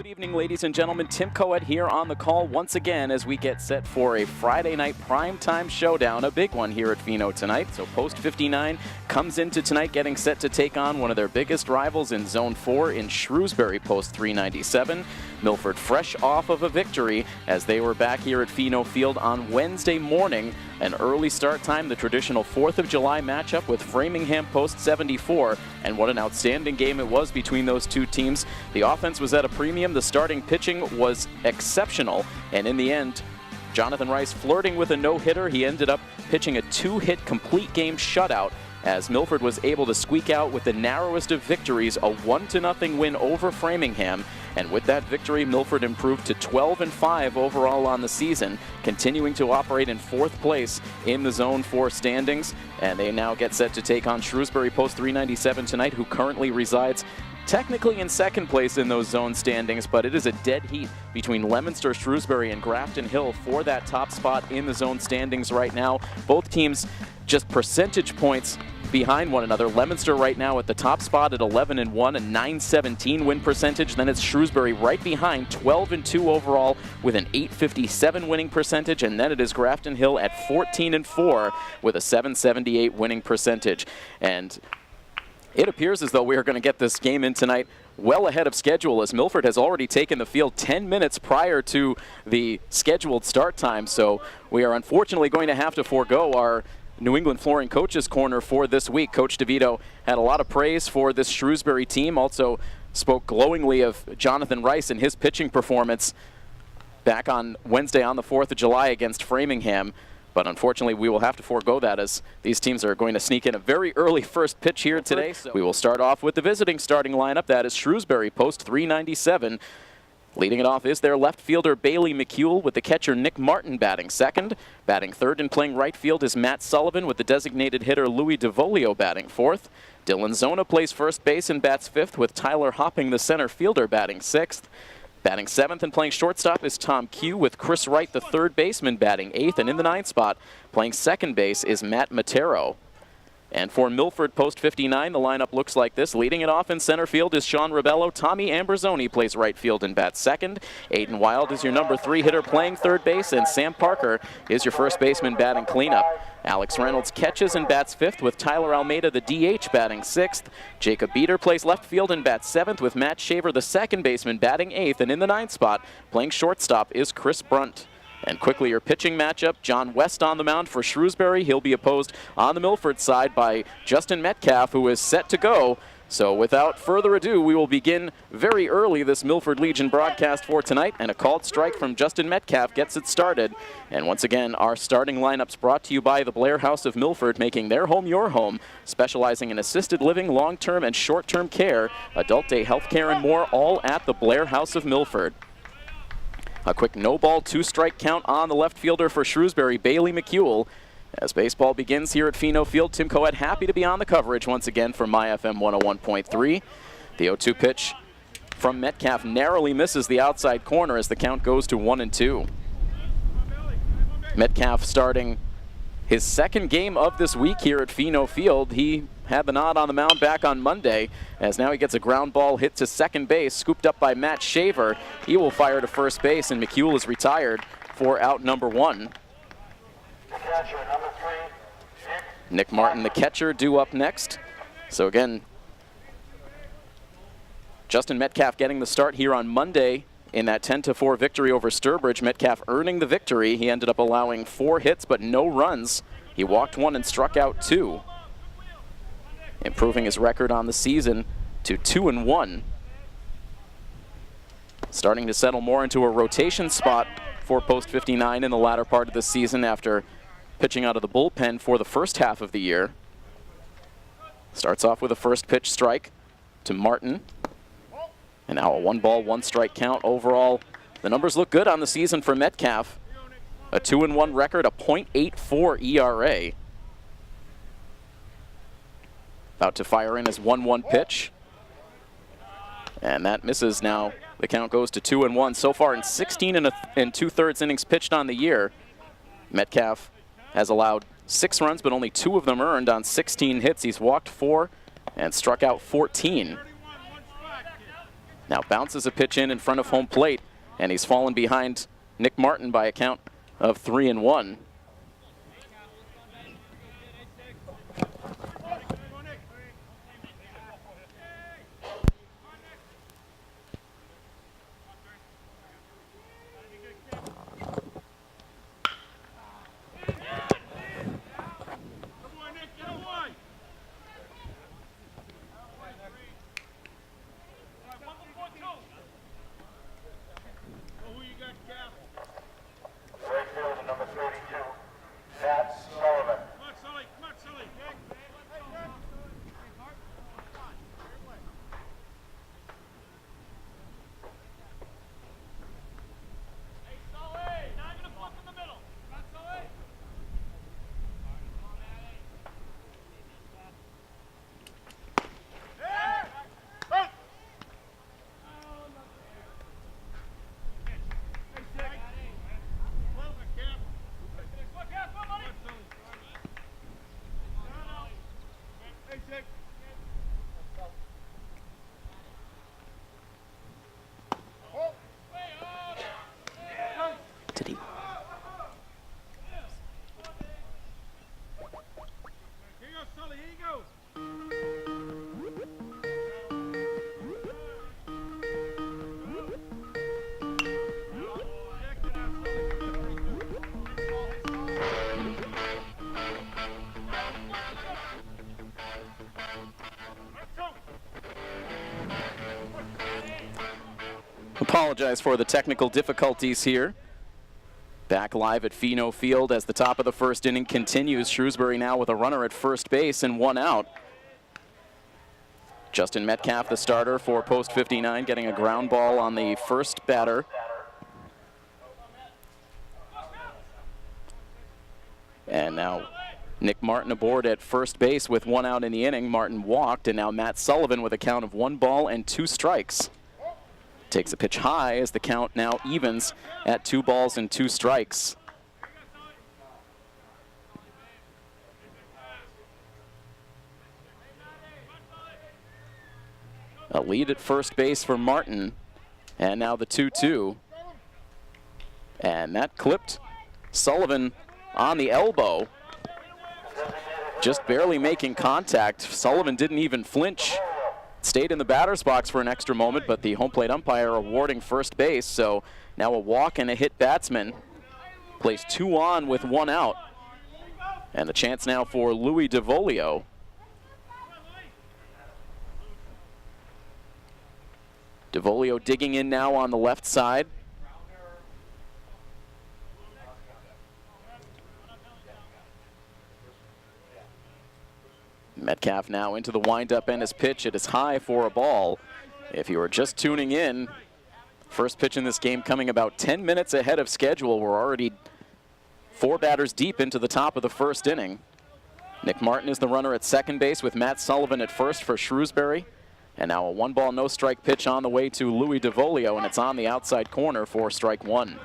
Good evening, ladies and gentlemen. Tim Coed here on the call once again as we get set for a Friday night primetime showdown, a big one here at Pheno tonight. So Post 59 comes into tonight getting set to take on one of their biggest rivals in Zone 4 in Shrewsbury, Post 397. Milford fresh off of a victory as they were back here at Pheno Field on Wednesday morning. An early start time, the traditional 4th of July matchup with Framingham Post 74. And what an outstanding game it was between those two teams. The offense was at a premium. The starting pitching was exceptional. And in the end, Jonathan Rice flirting with a no-hitter. He ended up pitching a 2-hit complete game shutout as Milford was able to squeak out with the narrowest of victories, a 1-0 win over Framingham. And with that victory, Milford improved to 12-5 overall on the season, continuing to operate in 4th place in the Zone 4 standings. And they now get set to take on Shrewsbury Post 397 tonight, who currently resides technically in 2nd place in those zone standings, but it is a dead heat between Leominster, Shrewsbury, and Grafton Hill for that top spot in the zone standings right now. Both teams just percentage points behind one another. Leominster right now at the top spot at 11-1, a .917 win percentage. Then it's Shrewsbury right behind, 12-2 overall with an .857 winning percentage. And then it is Grafton Hill at 14-4 with a .778 winning percentage. And it appears as though we are going to get this game in tonight well ahead of schedule, as Milford has already taken the field 10 minutes prior to the scheduled start time. So we are unfortunately going to have to forego our New England Flooring Coaches Corner for this week. Coach DeVito had a lot of praise for this Shrewsbury team, also spoke glowingly of Jonathan Rice and his pitching performance back on Wednesday on the 4th of July against Framingham. But unfortunately, we will have to forego that as these teams are going to sneak in a very early first pitch here today. So we will start off with the visiting starting lineup. That is Shrewsbury Post 397. Leading it off is their left fielder Bailey McCule, with the catcher Nick Martin batting second. Batting third and playing right field is Matt Sullivan, with the designated hitter Louis DeVolio batting fourth. Dylan Zona plays first base and bats fifth, with Tyler Hopping, the center fielder, batting sixth. Batting seventh and playing shortstop is Tom Q, with Chris Wright, the third baseman, batting eighth. And in the ninth spot, playing second base, is Matt Matero. And for Milford Post 59, the lineup looks like this. Leading it off in center field is Sean Rebello. Tommy Amberzoni plays right field and bats second. Aiden Wild is your number 3 hitter playing third base, and Sam Parker is your first baseman batting cleanup. Alex Reynolds catches and bats fifth, with Tyler Almeida, the DH, batting sixth. Jacob Beater plays left field and bats seventh, with Matt Shaver, the second baseman, batting eighth. And in the ninth spot, playing shortstop, is Chris Brunt. And quickly, your pitching matchup, John West on the mound for Shrewsbury. He'll be opposed on the Milford side by Justin Metcalf, who is set to go. So without further ado, we will begin very early this Milford Legion broadcast for tonight. And a called strike from Justin Metcalf gets it started. And once again, our starting lineups brought to you by the Blair House of Milford, making their home your home, specializing in assisted living, long-term and short-term care, adult day health care, and more, all at the Blair House of Milford. A quick no-ball, 2-strike count on the left fielder for Shrewsbury, Bailey McCule. As baseball begins here at Pheno Field, Tim Coed happy to be on the coverage once again for MyFM 101.3. The 0-2 pitch from Metcalf narrowly misses the outside corner as the count goes to 1-2. Metcalf starting his second game of this week here at Pheno Field. He had the nod on the mound back on Monday, as now he gets a ground ball hit to second base, scooped up by Matt Shaver. He will fire to first base, and McCule is retired for out number 1. Nick Martin, the catcher, due up next. So again, Justin Metcalf getting the start here on Monday in that 10-4 victory over Sturbridge. Metcalf earning the victory. He ended up allowing 4 hits but no runs. He walked 1 and struck out 2. Improving his record on the season to 2-1. Starting to settle more into a rotation spot for Post 59 in the latter part of the season after pitching out of the bullpen for the first half of the year. Starts off with a first pitch strike to Martin. And now a 1-ball, 1-strike count. Overall, the numbers look good on the season for Metcalf. A 2-1 record, a .84 ERA. About to fire in his 1-1 pitch. And that misses now. The count goes to 2-1. So far in 16 and 2/3 innings pitched on the year, Metcalf has allowed 6 runs, but only 2 of them earned on 16 hits. He's walked 4 and struck out 14. Now bounces a pitch in front of home plate, and he's fallen behind Nick Martin by a count of 3-1. Did he? Apologize for the technical difficulties here. Back live at Pheno Field as the top of the first inning continues. Shrewsbury now with a runner at first base and one out. Justin Metcalf, the starter for post 59, getting a ground ball on the first batter. And now Nick Martin aboard at first base with one out in the inning. Martin walked, and now Matt Sullivan with a count of 1 ball and 2 strikes. Takes a pitch high as the count now evens at 2 balls and 2 strikes. A lead at first base for Martin, and now the 2-2. And that clipped Sullivan on the elbow, just barely making contact. Sullivan didn't even flinch. Stayed in the batter's box for an extra moment, but the home plate umpire awarding first base. So now a walk and a hit batsman. Plays 2 on with 1 out. And the chance now for Louis DeVolio. DeVolio digging in now on the left side. Metcalf now into the windup, and his pitch, it is high for a ball. If you were just tuning in, first pitch in this game coming about 10 minutes ahead of schedule. We're already 4 batters deep into the top of the first inning. Nick Martin is the runner at second base with Matt Sullivan at first for Shrewsbury. And now a 1 ball, no strike pitch on the way to Louis DeVolio, and it's on the outside corner for strike 1.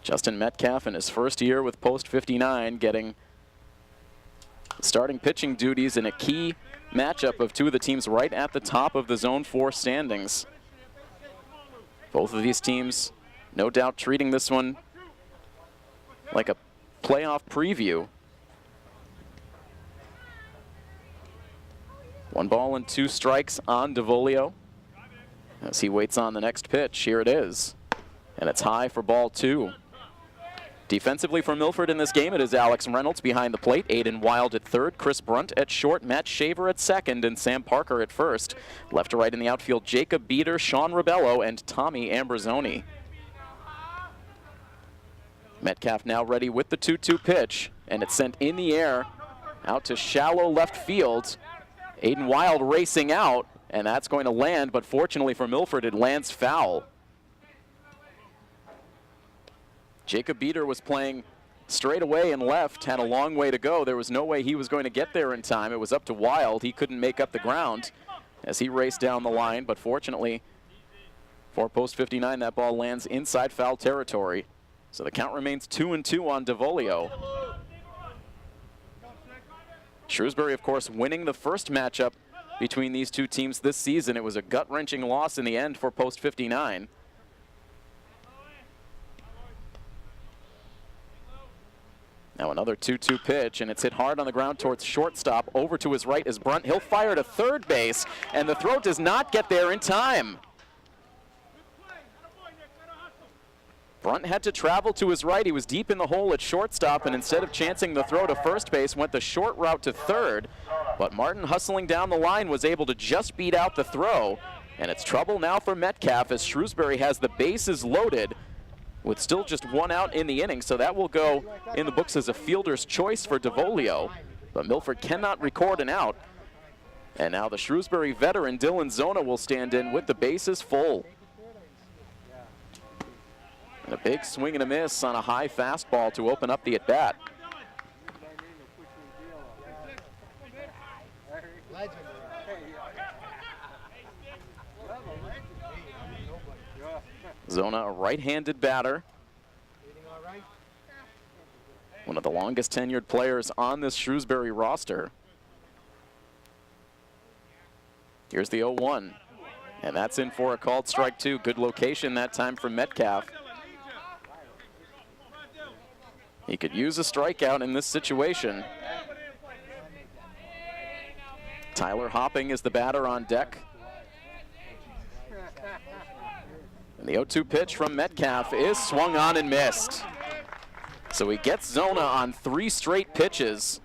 Justin Metcalf in his first year with post 59 getting starting pitching duties in a key matchup of 2 of the teams right at the top of the Zone 4 standings. Both of these teams no doubt treating this one like a playoff preview. 1 ball and 2 strikes on DeVolio as he waits on the next pitch. Here it is, and it's high for ball 2. Defensively for Milford in this game, it is Alex Reynolds behind the plate, Aiden Wild at third, Chris Brunt at short, Matt Shaver at second, and Sam Parker at first. Left to right in the outfield, Jacob Beater, Sean Rebello, and Tommy Ambrosoni. Metcalf now ready with the 2-2 pitch, and it's sent in the air out to shallow left field. Aiden Wild racing out, and that's going to land, but fortunately for Milford, it lands foul. Jacob Beater was playing straight away and left, had a long way to go. There was no way he was going to get there in time. It was up to Wild. He couldn't make up the ground as he raced down the line, but fortunately for post 59, that ball lands inside foul territory. So the count remains 2-2 on DeVolio. Shrewsbury, of course, winning the first matchup between these two teams this season. It was a gut-wrenching loss in the end for post 59. Now another 2-2 pitch, and it's hit hard on the ground towards shortstop. Over to his right is Brunt. He'll fire to third base, and the throw does not get there in time. Brunt had to travel to his right. He was deep in the hole at shortstop, and instead of chancing the throw to first base, went the short route to third. But Martin, hustling down the line, was able to just beat out the throw. And it's trouble now for Metcalf as Shrewsbury has the bases loaded with still just one out in the inning. So that will go in the books as a fielder's choice for DeVolio. But Milford cannot record an out. And now the Shrewsbury veteran Dylan Zona will stand in with the bases full. And a big swing and a miss on a high fastball to open up the at-bat. Zona, a right-handed batter. One of the longest tenured players on this Shrewsbury roster. Here's the 0-1. And that's in for a called strike two. Good location that time for Metcalf. He could use a strikeout in this situation. Tyler Hopping is the batter on deck. And the 0-2 pitch from Metcalf is swung on and missed. So he gets Zona on 3 straight pitches.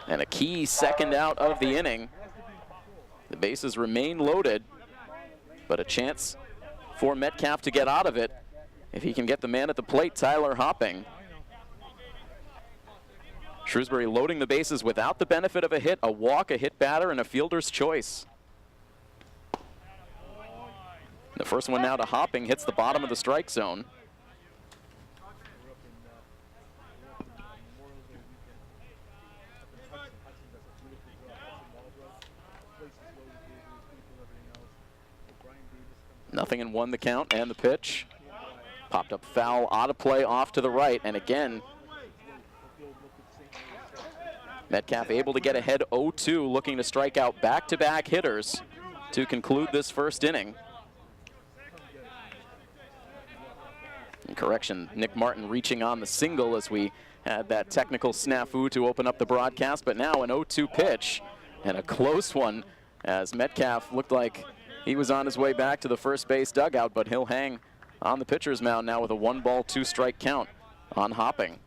And a key second out of the inning. The bases remain loaded, but a chance for Metcalf to get out of it if he can get the man at the plate, Tyler Hopping. Shrewsbury loading the bases without the benefit of a hit, a walk, a hit batter, and a fielder's choice. The first one now to Hopping, hits the bottom of the strike zone. Nothing in one, the count, and the pitch. Popped up foul, out of play, off to the right, and again, Metcalf able to get ahead 0-2, looking to strike out back-to-back hitters to conclude this first inning. And correction, Nick Martin reaching on the single as we had that technical snafu to open up the broadcast, but now an 0-2 pitch and a close one as Metcalf looked like he was on his way back to the first base dugout, but he'll hang on the pitcher's mound now with a 1-ball, 2-strike count on Hopping.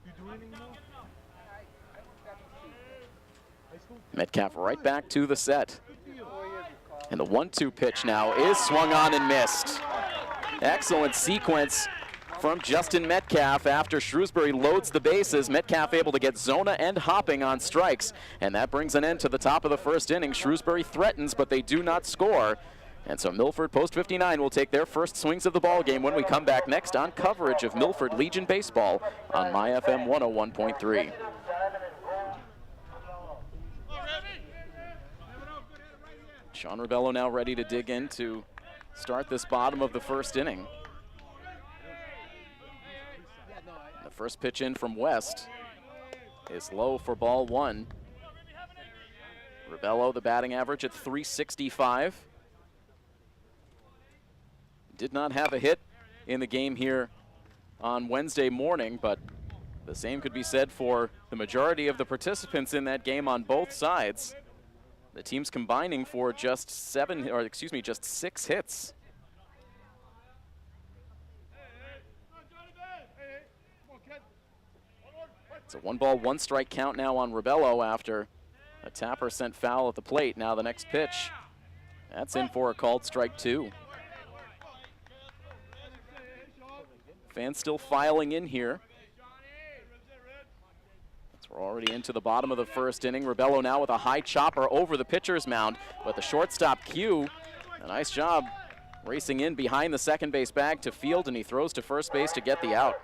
Metcalf right back to the set. And the 1-2 pitch now is swung on and missed. Excellent sequence from Justin Metcalf after Shrewsbury loads the bases. Metcalf able to get Zona and Hopping on strikes. And that brings an end to the top of the first inning. Shrewsbury threatens, but they do not score. And so Milford, post 59, will take their first swings of the ball game when we come back next on coverage of Milford Legion Baseball on MyFM 101.3. Sean Rebello now ready to dig in to start this bottom of the first inning. The first pitch in from West is low for ball one. Rebello, the batting average at .365. Did not have a hit in the game here on Wednesday morning, but the same could be said for the majority of the participants in that game on both sides. The teams combining for just 6 hits. It's a 1-ball, 1-strike count now on Rebello after a tapper sent foul at the plate. Now the next pitch, that's in for a called strike two. Fans still filing in here. We're already into the bottom of the first inning. Rebello now with a high chopper over the pitcher's mound, but the shortstop Q, a nice job racing in behind the second base bag to field, and he throws to first base to get the out.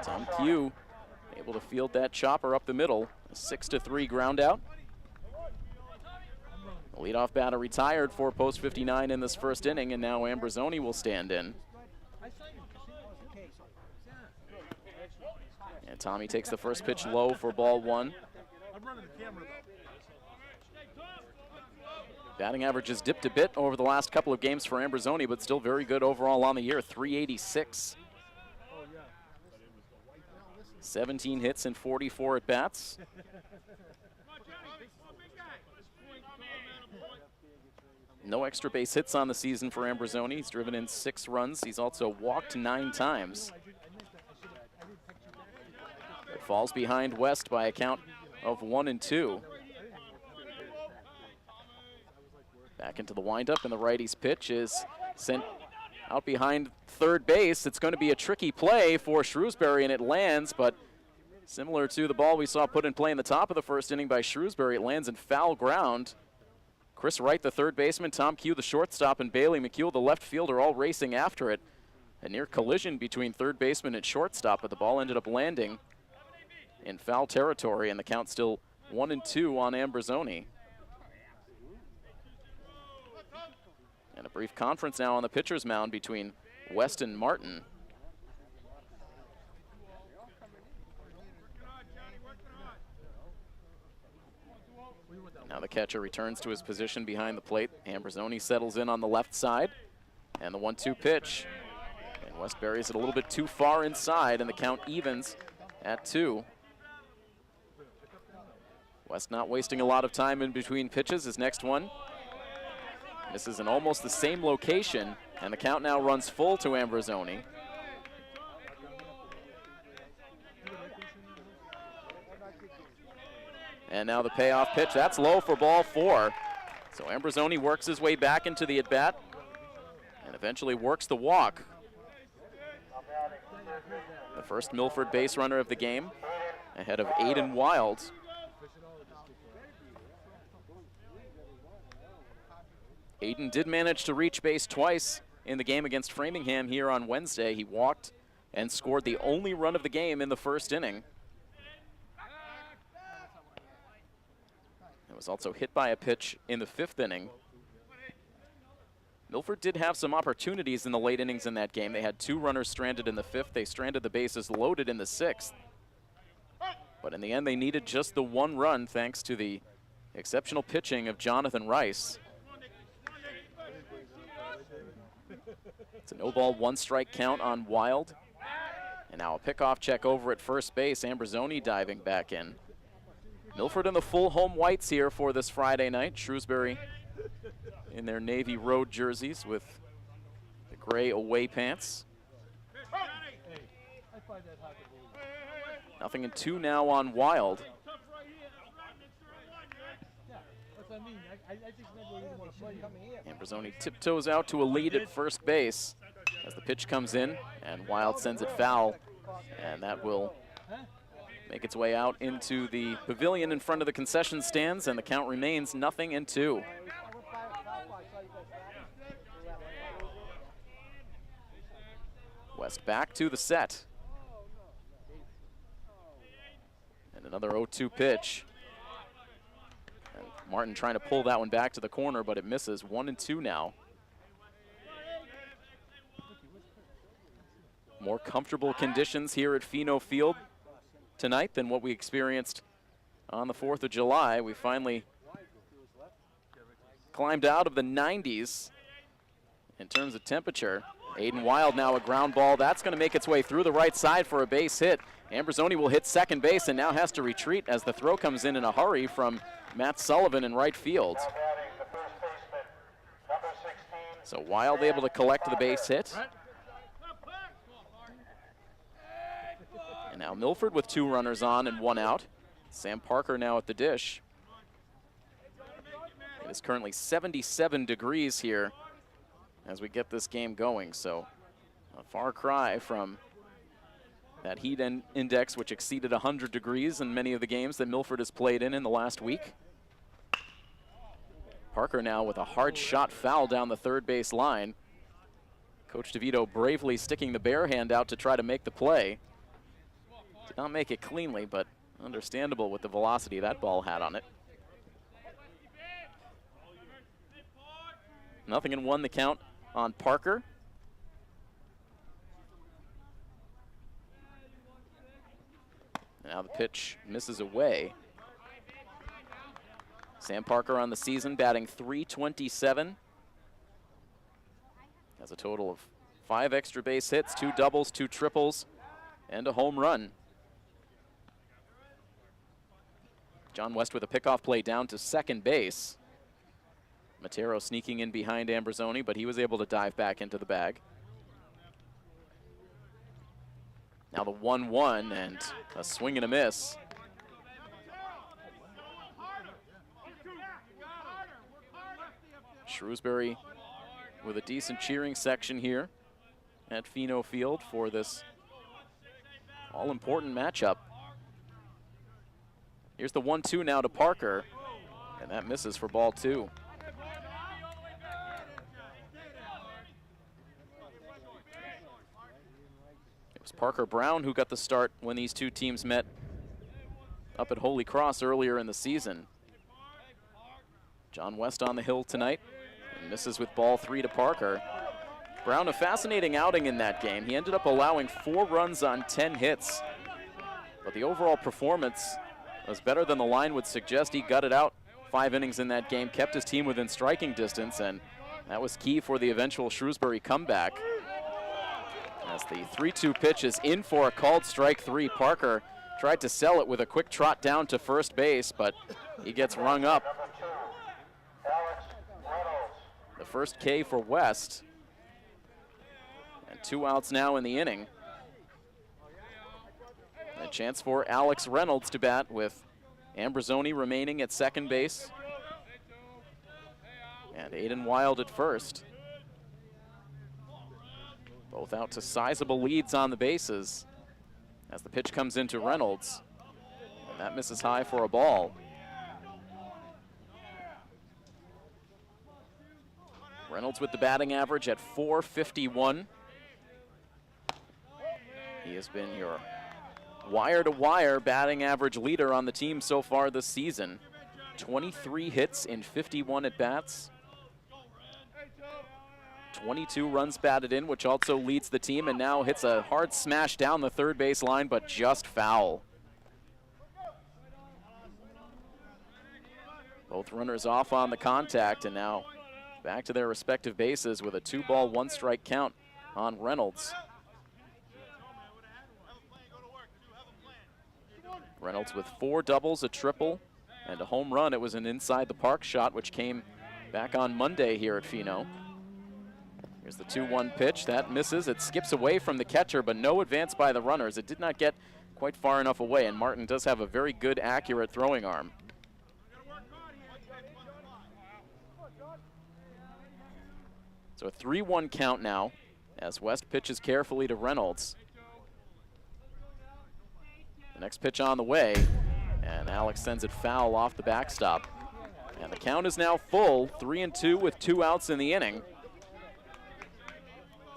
Tom Q able to field that chopper up the middle. A 6-3 ground out. The leadoff batter retired for post 59 in this first inning, and now Ambrosoni will stand in. And Tommy takes the first pitch low for ball one. I'm running the camera, though. Batting average has dipped a bit over the last couple of games for Ambrosoni, but still very good overall on the year, 386. 17 hits and 44 at-bats. No extra base hits on the season for Ambrosoni. He's driven in 6 runs. He's also walked 9 times. It falls behind West by a count of 1-2. Back into the windup, and the righty's pitch is sent out behind third base. It's going to be a tricky play for Shrewsbury, and it lands, but similar to the ball we saw put in play in the top of the first inning by Shrewsbury, it lands in foul ground. Chris Wright, the third baseman, Tom Q, the shortstop, and Bailey McHugh, the left fielder, all racing after it. A near collision between third baseman and shortstop, but the ball ended up landing in foul territory, and the count still 1-2 on Ambrosoni. And a brief conference now on the pitcher's mound between West and Martin. Now the catcher returns to his position behind the plate. Ambrosoni settles in on the left side. And the 1-2 pitch. And West buries it a little bit too far inside, and the count evens at 2. West not wasting a lot of time in between pitches. His next one misses in almost the same location, and the count now runs full to Ambrosoni. And now the payoff pitch. That's low for ball 4. So Ambrosoni works his way back into the at-bat and eventually works the walk. The first Milford base runner of the game, ahead of Aiden Wild. Aiden did manage to reach base twice in the game against Framingham here on Wednesday. He walked and scored the only run of the game in the first inning. It was also hit by a pitch in the 5th inning. Milford did have some opportunities in the late innings in that game. They had 2 runners stranded in the 5th. They stranded the bases loaded in the 6th. But in the end, they needed just the 1 run thanks to the exceptional pitching of Jonathan Rice. It's a no-ball, 1-strike count on Wild. And now a pickoff check over at first base. Ambrosoni diving back in. Milford in the full home whites here for this Friday night. Shrewsbury in their navy road jerseys with the gray away pants. 0-2 now on Wild. Ambrosoni tiptoes out to a lead at first base as the pitch comes in, and Wild sends it foul, and that will make its way out into the pavilion in front of the concession stands, and the count remains 0-2. West back to the set. And another 0-2 pitch. And Martin trying to pull that one back to the corner, but it misses. 1-2 now. More comfortable conditions here at Pheno Field tonight than what we experienced on the 4th of July. We finally climbed out of the 90s in terms of temperature. Aiden Wild now a ground ball. That's going to make its way through the right side for a base hit. Ambrosoni will hit second base and now has to retreat as the throw comes in a hurry from Matt Sullivan in right field. So Wild able to collect the base hit. And now Milford with 2 runners on and 1 out. Sam Parker now at the dish. It is currently 77 degrees here as we get this game going, so a far cry from that heat index which exceeded 100 degrees in many of the games that Milford has played in the last week. Parker now with a hard shot foul down the third base line. Coach DeVito bravely sticking the bare hand out to try to make the play. Did not make it cleanly, but understandable with the velocity that ball had on it. 0-1 the count on Parker. Now the pitch misses away. Sam Parker on the season batting .327. Has a total of 5 extra base hits, 2 doubles, 2 triples, and a home run. John West with a pickoff play down to second base. Matero sneaking in behind Ambrosoni, but he was able to dive back into the bag. Now the 1-1 and a swing and a miss. Shrewsbury with a decent cheering section here at Fino Field for this all-important matchup. Here's the 1-2 now to Parker, and that misses for ball 2. It was Parker Brown who got the start when these two teams met up at Holy Cross earlier in the season. John West on the hill tonight and misses with ball 3 to Parker. Brown, a fascinating outing in that game. He ended up allowing 4 runs on 10 hits, but the overall performance was better than the line would suggest. He gutted out 5 innings in that game, kept his team within striking distance, and that was key for the eventual Shrewsbury comeback. As the 3-2 pitch is in for a called strike 3, Parker tried to sell it with a quick trot down to first base, but he gets rung up. The first K for West, and 2 outs now in the inning. A chance for Alex Reynolds to bat with Ambrosoni remaining at second base and Aiden Wild at first. Both out to sizable leads on the bases as the pitch comes into Reynolds, and that misses high for a ball. Reynolds with the batting average at .451. He has been your wire-to-wire batting average leader on the team so far this season. 23 hits in 51 at-bats. 22 runs batted in, which also leads the team, and now hits a hard smash down the third base line, but just foul. Both runners off on the contact, and now back to their respective bases with a 2-ball, 1-strike count on Reynolds. Reynolds with 4 doubles, a triple, and a home run. It was an inside-the-park shot, which came back on Monday here at Fino. Here's the 2-1 pitch. That misses. It skips away from the catcher, but no advance by the runners. It did not get quite far enough away, and Martin does have a very good, accurate throwing arm. So a 3-1 count now as West pitches carefully to Reynolds. The next pitch on the way, and Alex sends it foul off the backstop. And the count is now full, 3-2 with 2 outs in the inning.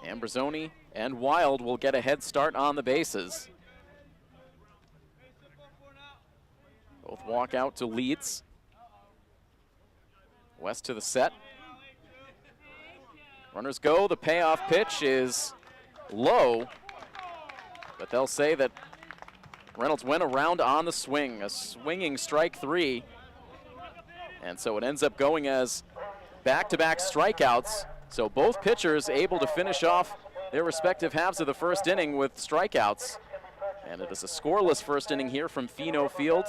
Ambrosoni and Wild will get a head start on the bases. Both walk out to leads. West to the set. Runners go, the payoff pitch is low, but they'll say that Reynolds went around on the swing, a swinging strike 3. And so it ends up going as back-to-back strikeouts. So both pitchers able to finish off their respective halves of the first inning with strikeouts. And it is a scoreless first inning here from Fino Field.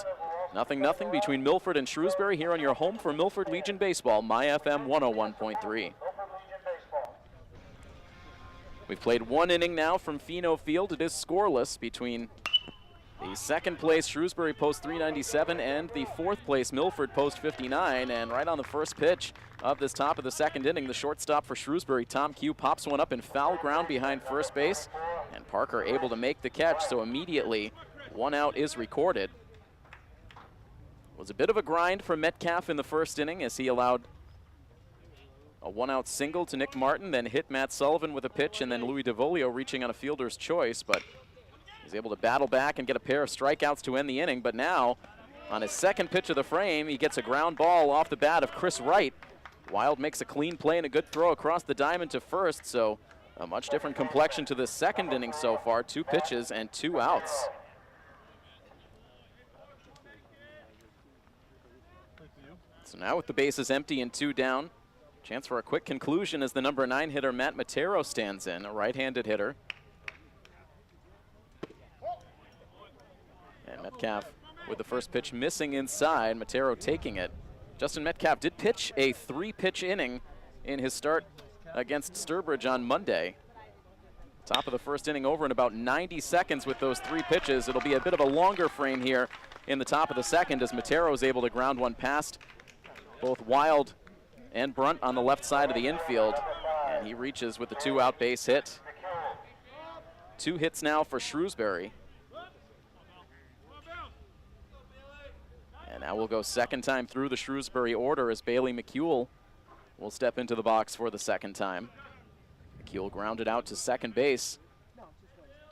0-0 between Milford and Shrewsbury here on your home for Milford Legion Baseball, My FM 101.3. We've played 1 inning now from Fino Field. It is scoreless between the second place Shrewsbury post .397 and the fourth place Milford post .59. And right on the first pitch of this top of the second inning, the shortstop for Shrewsbury, Tom Q, pops one up in foul ground behind first base, and Parker able to make the catch, so immediately 1 out is recorded. It was a bit of a grind for Metcalf in the first inning as he allowed a 1-out single to Nick Martin, then hit Matt Sullivan with a pitch, and then Louis DeVolio reaching on a fielder's choice, but he's able to battle back and get a pair of strikeouts to end the inning. But now, on his second pitch of the frame, he gets a ground ball off the bat of Chris Wright. Wild makes a clean play and a good throw across the diamond to first, so a much different complexion to this second inning so far. 2 pitches and 2 outs. So now with the bases empty and 2 down, chance for a quick conclusion as the number 9 hitter Matt Matero stands in, a right-handed hitter. And Metcalf with the first pitch missing inside, Matero taking it. Justin Metcalf did pitch a 3-pitch inning in his start against Sturbridge on Monday. Top of the first inning over in about 90 seconds with those 3 pitches. It'll be a bit of a longer frame here in the top of the second as Matero is able to ground one past both Wild and Brunt on the left side of the infield. And he reaches with the 2-out base hit. 2 hits now for Shrewsbury. And now we'll go second time through the Shrewsbury order as Bailey McEwell will step into the box for the second time. McEwell grounded out to second base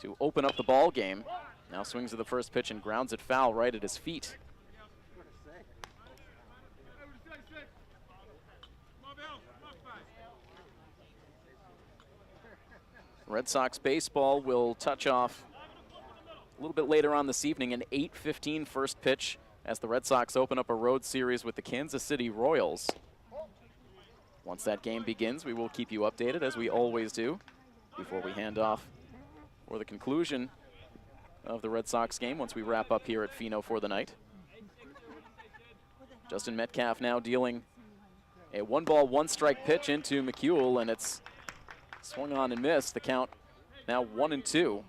to open up the ball game. Now swings at the first pitch and grounds it foul right at his feet. Red Sox baseball will touch off a little bit later on this evening, an 8:15 first pitch as the Red Sox open up a road series with the Kansas City Royals. Once that game begins, we will keep you updated, as we always do, before we hand off for the conclusion of the Red Sox game once we wrap up here at Pheno for the night. Justin Metcalf now dealing a 1-ball, 1-strike pitch into McEwell, and it's swung on and missed. The count now 1-2.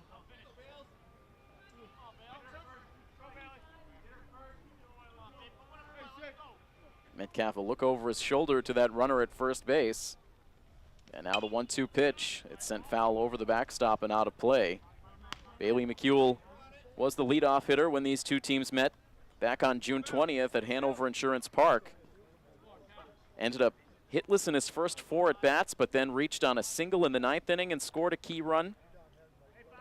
Metcalf will look over his shoulder to that runner at first base. And now the 1-2 pitch. It's sent foul over the backstop and out of play. Bailey McEwell was the leadoff hitter when these two teams met back on June 20th at Hanover Insurance Park. Ended up hitless in his first 4 at-bats, but then reached on a single in the 9th inning and scored a key run.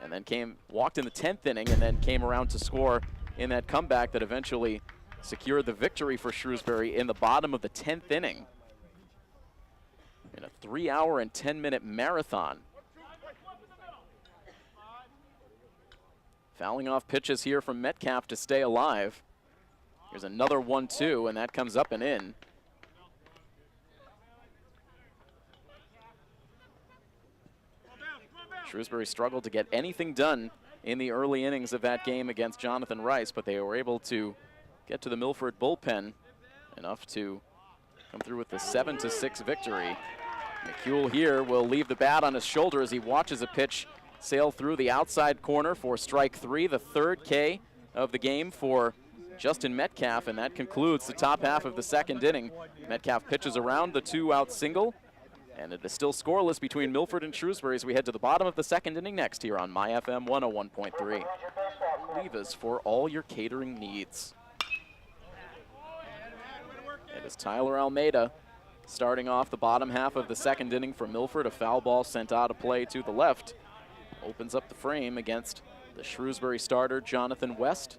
And then walked in the 10th inning and then came around to score in that comeback that eventually secured the victory for Shrewsbury in the bottom of the 10th inning. In a 3-hour and 10-minute marathon. Fouling off pitches here from Metcalf to stay alive. Here's another 1-2, and that comes up and in. Shrewsbury struggled to get anything done in the early innings of that game against Jonathan Rice, but they were able to get to the Milford bullpen enough to come through with the 7-6 victory. McEwell here will leave the bat on his shoulder as he watches a pitch sail through the outside corner for strike 3, the 3rd K of the game for Justin Metcalf, and that concludes the top half of the second inning. Metcalf pitches around the 2-out single, and it is still scoreless between Milford and Shrewsbury as we head to the bottom of the second inning next here on MyFM 101.3. Leave for all your catering needs. It is Tyler Almeida starting off the bottom half of the second inning for Milford. A foul ball sent out of play to the left. Opens up the frame against the Shrewsbury starter, Jonathan West.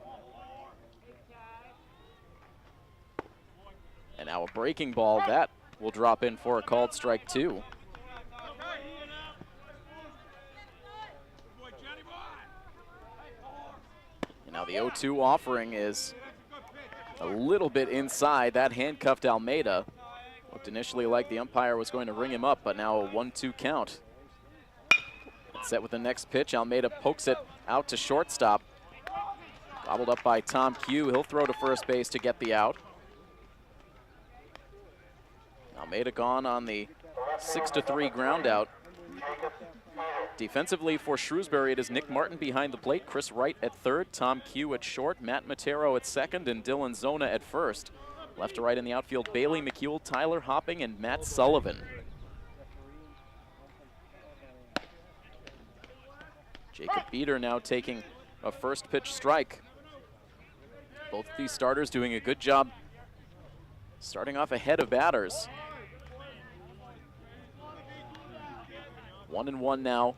And now a breaking ball that will drop in for a called strike 2. And now the 0-2 offering is a little bit inside. That handcuffed Almeida. Looked initially like the umpire was going to ring him up, but now a 1-2 count. Set with the next pitch. Almeida pokes it out to shortstop. Gobbled up by Tom Q. He'll throw to first base to get the out. Almeida gone on the 6-3 ground out. Defensively for Shrewsbury, it is Nick Martin behind the plate, Chris Wright at third, Tom Q at short, Matt Matero at second, and Dylan Zona at first. Left to right in the outfield, Bailey McEwell, Tyler Hopping, and Matt Sullivan. Jacob Beater now taking a first pitch strike. Both of these starters doing a good job starting off ahead of batters. 1-1 now.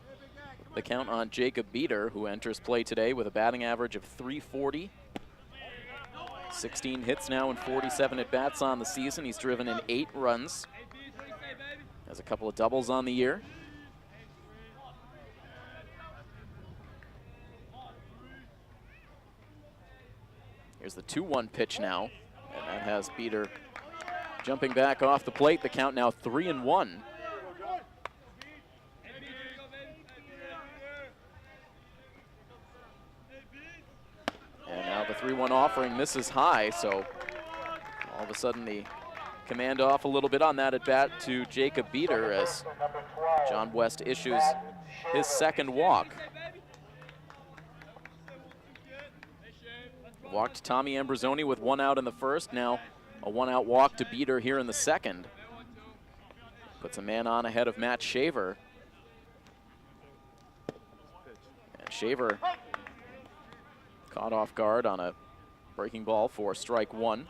The count on Jacob Beater, who enters play today with a batting average of .340. 16 hits now and 47 at-bats on the season. He's driven in 8 runs. Has a couple of doubles on the year. Here's the 2-1 pitch now, and that has Beater jumping back off the plate. The count now 3-1. And now the 3-1 offering misses high, so all of a sudden the command off a little bit on that at bat to Jacob Beater as John West issues his second walk. Walked Tommy Ambrosoni with 1 out in the first. Now a 1-out walk to Beater here in the second. Puts a man on ahead of Matt Shaver. And Shaver caught off guard on a breaking ball for strike 1.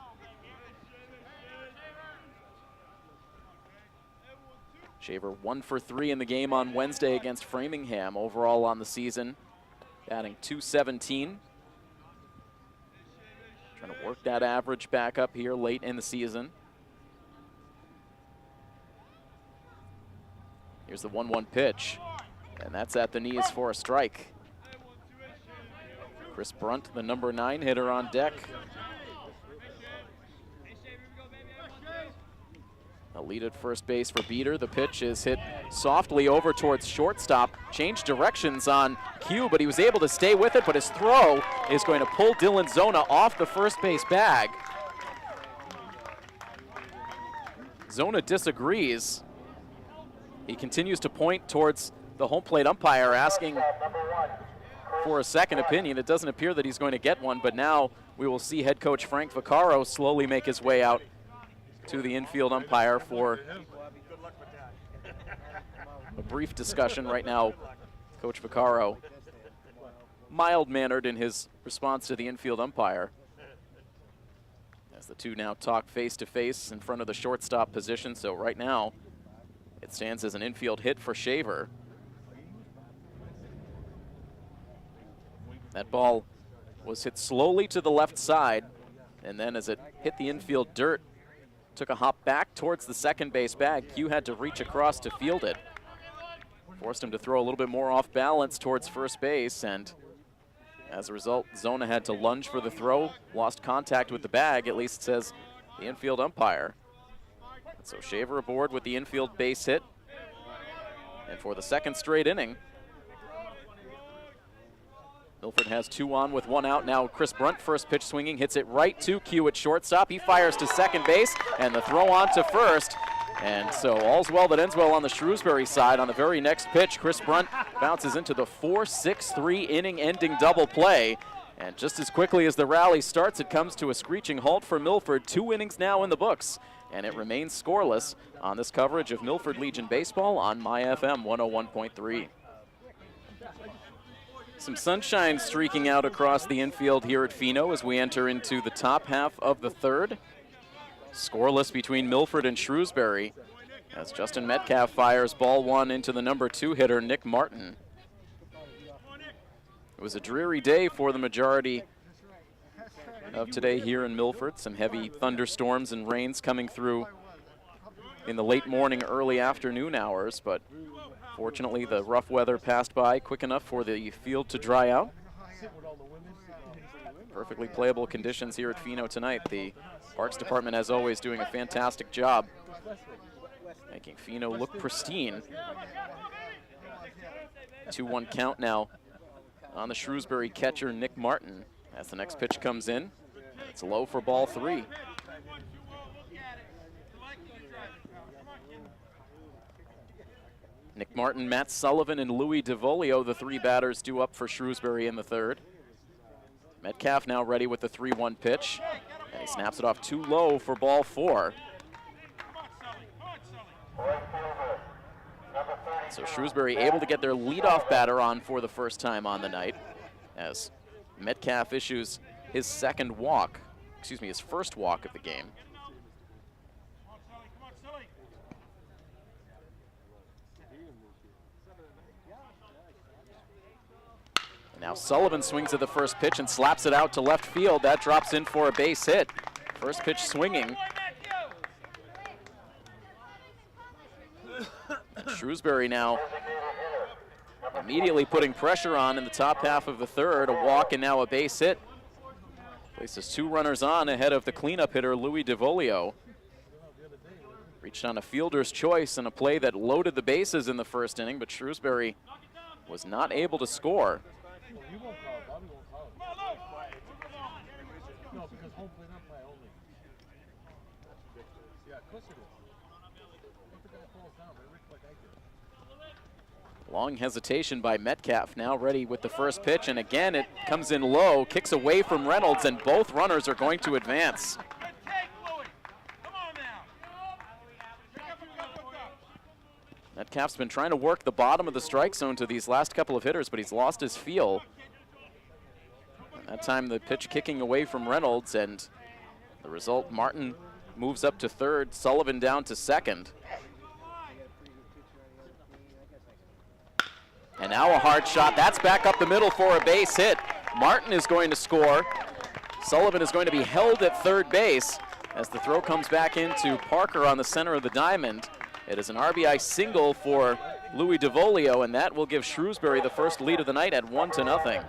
Shaver 1 for 3 in the game on Wednesday against Framingham. Overall on the season, batting .217. Trying to work that average back up here late in the season. Here's the 1-1 pitch, and that's at the knees for a strike. Chris Brunt, the number 9 hitter on deck. A lead at first base for Beater. The pitch is hit softly over towards shortstop. Changed directions on cue, but he was able to stay with it, but his throw is going to pull Dylan Zona off the first base bag. Zona disagrees. He continues to point towards the home plate umpire, asking for a second opinion. It doesn't appear that he's going to get one, but now we will see head coach Frank Vaccaro slowly make his way out to the infield umpire for a brief discussion. Right now, Coach Vaccaro mild-mannered in his response to the infield umpire, as the two now talk face-to-face in front of the shortstop position. So right now, it stands as an infield hit for Shaver. That ball was hit slowly to the left side, and then as it hit the infield dirt, took a hop back towards the second base bag. Q had to reach across to field it. Forced him to throw a little bit more off balance towards first base, and as a result, Zona had to lunge for the throw, lost contact with the bag, at least says the infield umpire. And so Shaver aboard with the infield base hit. And for the second straight inning, Milford has 2 on with 1 out. Now Chris Brunt, first pitch swinging, hits it right to Q at shortstop. He fires to second base, and the throw on to first. And so all's well that ends well on the Shrewsbury side. On the very next pitch, Chris Brunt bounces into the 4-6-3 inning-ending double play. And just as quickly as the rally starts, it comes to a screeching halt for Milford. 2 innings now in the books, and it remains scoreless on this coverage of Milford Legion Baseball on MyFM 101.3. Some sunshine streaking out across the infield here at Fino as we enter into the top half of the third. Scoreless between Milford and Shrewsbury as Justin Metcalf fires ball 1 into the number 2 hitter, Nick Martin. It was a dreary day for the majority of today here in Milford. Some heavy thunderstorms and rains coming through in the late morning, early afternoon hours, but fortunately the rough weather passed by quick enough for the field to dry out. Perfectly playable conditions here at Fino tonight. The Parks Department, as always, doing a fantastic job making Fino look pristine. 2-1 count now on the Shrewsbury catcher, Nick Martin, as the next pitch comes in. It's low for ball 3. Nick Martin, Matt Sullivan, and Louis DeVolio, the 3 batters due up for Shrewsbury in the third. Metcalf now ready with the 3-1 pitch, and he snaps it off too low for ball 4. So Shrewsbury able to get their leadoff batter on for the first time on the night, as Metcalf issues his second walk, excuse me, his first walk of the game. Now Sullivan swings at the first pitch and slaps it out to left field. That drops in for a base hit. First pitch swinging. And Shrewsbury now immediately putting pressure on in the top half of the third. A walk and now a base hit. Places 2 runners on ahead of the cleanup hitter, Louis DeVolio. Reached on a fielder's choice in a play that loaded the bases in the first inning, but Shrewsbury was not able to score. You won't call it. Bobby won't call it. No, because home plate, not play only. That's ridiculous. Yeah, of course it is. If the guy falls down, they rip like I did. Long hesitation by Metcalf, now ready with the first pitch, and again it comes in low, kicks away from Reynolds, and both runners are going to advance. Metcalf's been trying to work the bottom of the strike zone to these last couple of hitters, but he's lost his feel. And that time the pitch kicking away from Reynolds, and the result, Martin moves up to third, Sullivan down to second. And now a hard shot. That's back up the middle for a base hit. Martin is going to score. Sullivan is going to be held at third base as the throw comes back into Parker on the center of the diamond. It is an RBI single for Louis DeVolio, and that will give Shrewsbury the first lead of the night at 1-0.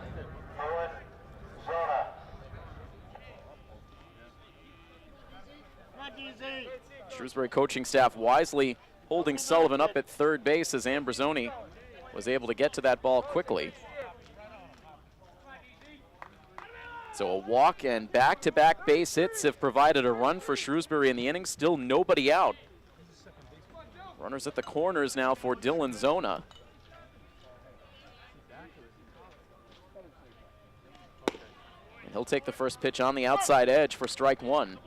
Shrewsbury coaching staff wisely holding Sullivan up at third base as Ambrosoni was able to get to that ball quickly. So a walk and back-to-back base hits have provided a run for Shrewsbury in the inning. Still nobody out. Runners at the corners now for Dylan Zona. And he'll take the first pitch on the outside edge for strike one.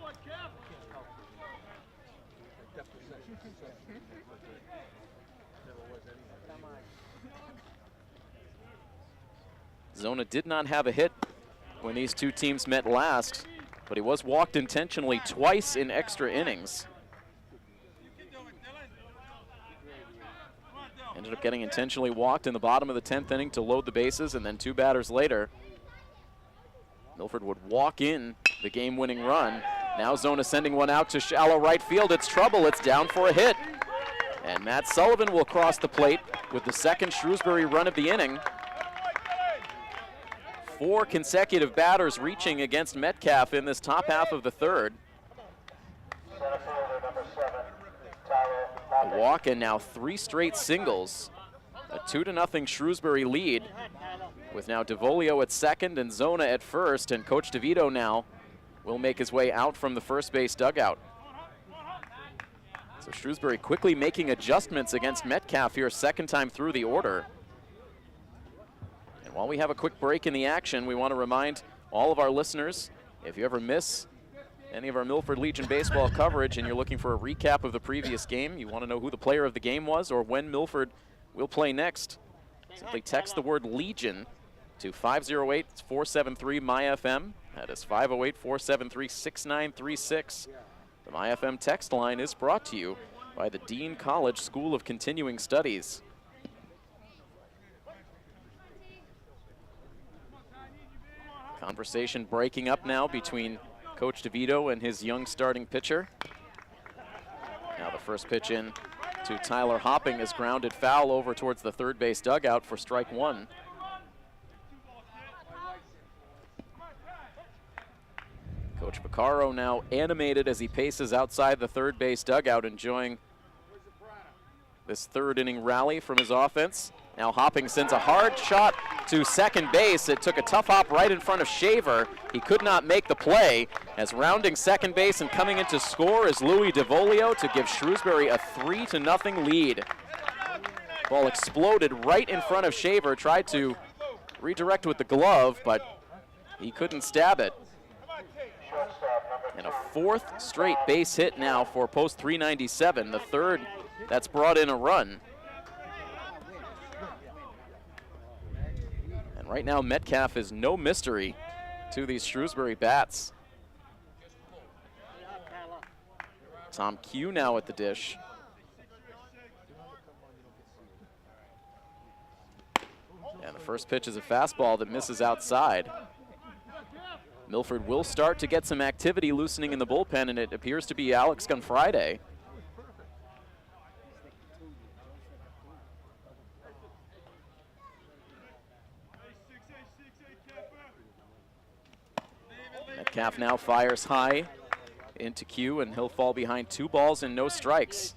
Zona did not have a hit when these two teams met last, but he was walked intentionally twice in extra innings. Ended up getting intentionally walked in the bottom of the 10th inning to load the bases, and then two batters later, Milford would walk in the game-winning run. Now Zona sending one out to shallow right field. It's trouble. It's down for a hit. And Matt Sullivan will cross the plate with the second Shrewsbury run of the inning. 4 consecutive batters reaching against Metcalf in this top half of the third. A walk and now 3 straight singles. A 2-0 Shrewsbury lead with now DeVolio at second and Zona at first, and Coach DeVito now will make his way out from the first base dugout. So Shrewsbury quickly making adjustments against Metcalf here, second time through the order. And while we have a quick break in the action, we want to remind all of our listeners, if you ever miss any of our Milford Legion baseball coverage and you're looking for a recap of the previous game, you want to know who the player of the game was or when Milford will play next, simply text the word Legion to 508-473-MyFM. That is 508-473-6936. The MyFM text line is brought to you by the Dean College School of Continuing Studies. Conversation breaking up now between Coach DeVito and his young starting pitcher. Now the first pitch in to Tyler Hopping is grounded foul over towards the third base dugout for strike one. Coach Piccaro now animated as he paces outside the third base dugout, enjoying this third inning rally from his offense. Now Hopping sends a hard shot to second base. It took a tough hop right in front of Shaver. He could not make the play, as rounding second base and coming in to score is Louis DeVolio to give Shrewsbury a 3-0 lead. Ball exploded right in front of Shaver, tried to redirect with the glove, but he couldn't stab it. And a 4th straight base hit now for post 397, the third that's brought in a run. And right now Metcalf is no mystery to these Shrewsbury bats. Tom Q now at the dish. And the first pitch is a fastball that misses outside. Milford will start to get some activity loosening in the bullpen, and it appears to be Alex Gunfriday. Metcalf now fires high into Q, and he'll fall behind 2 balls and no strikes.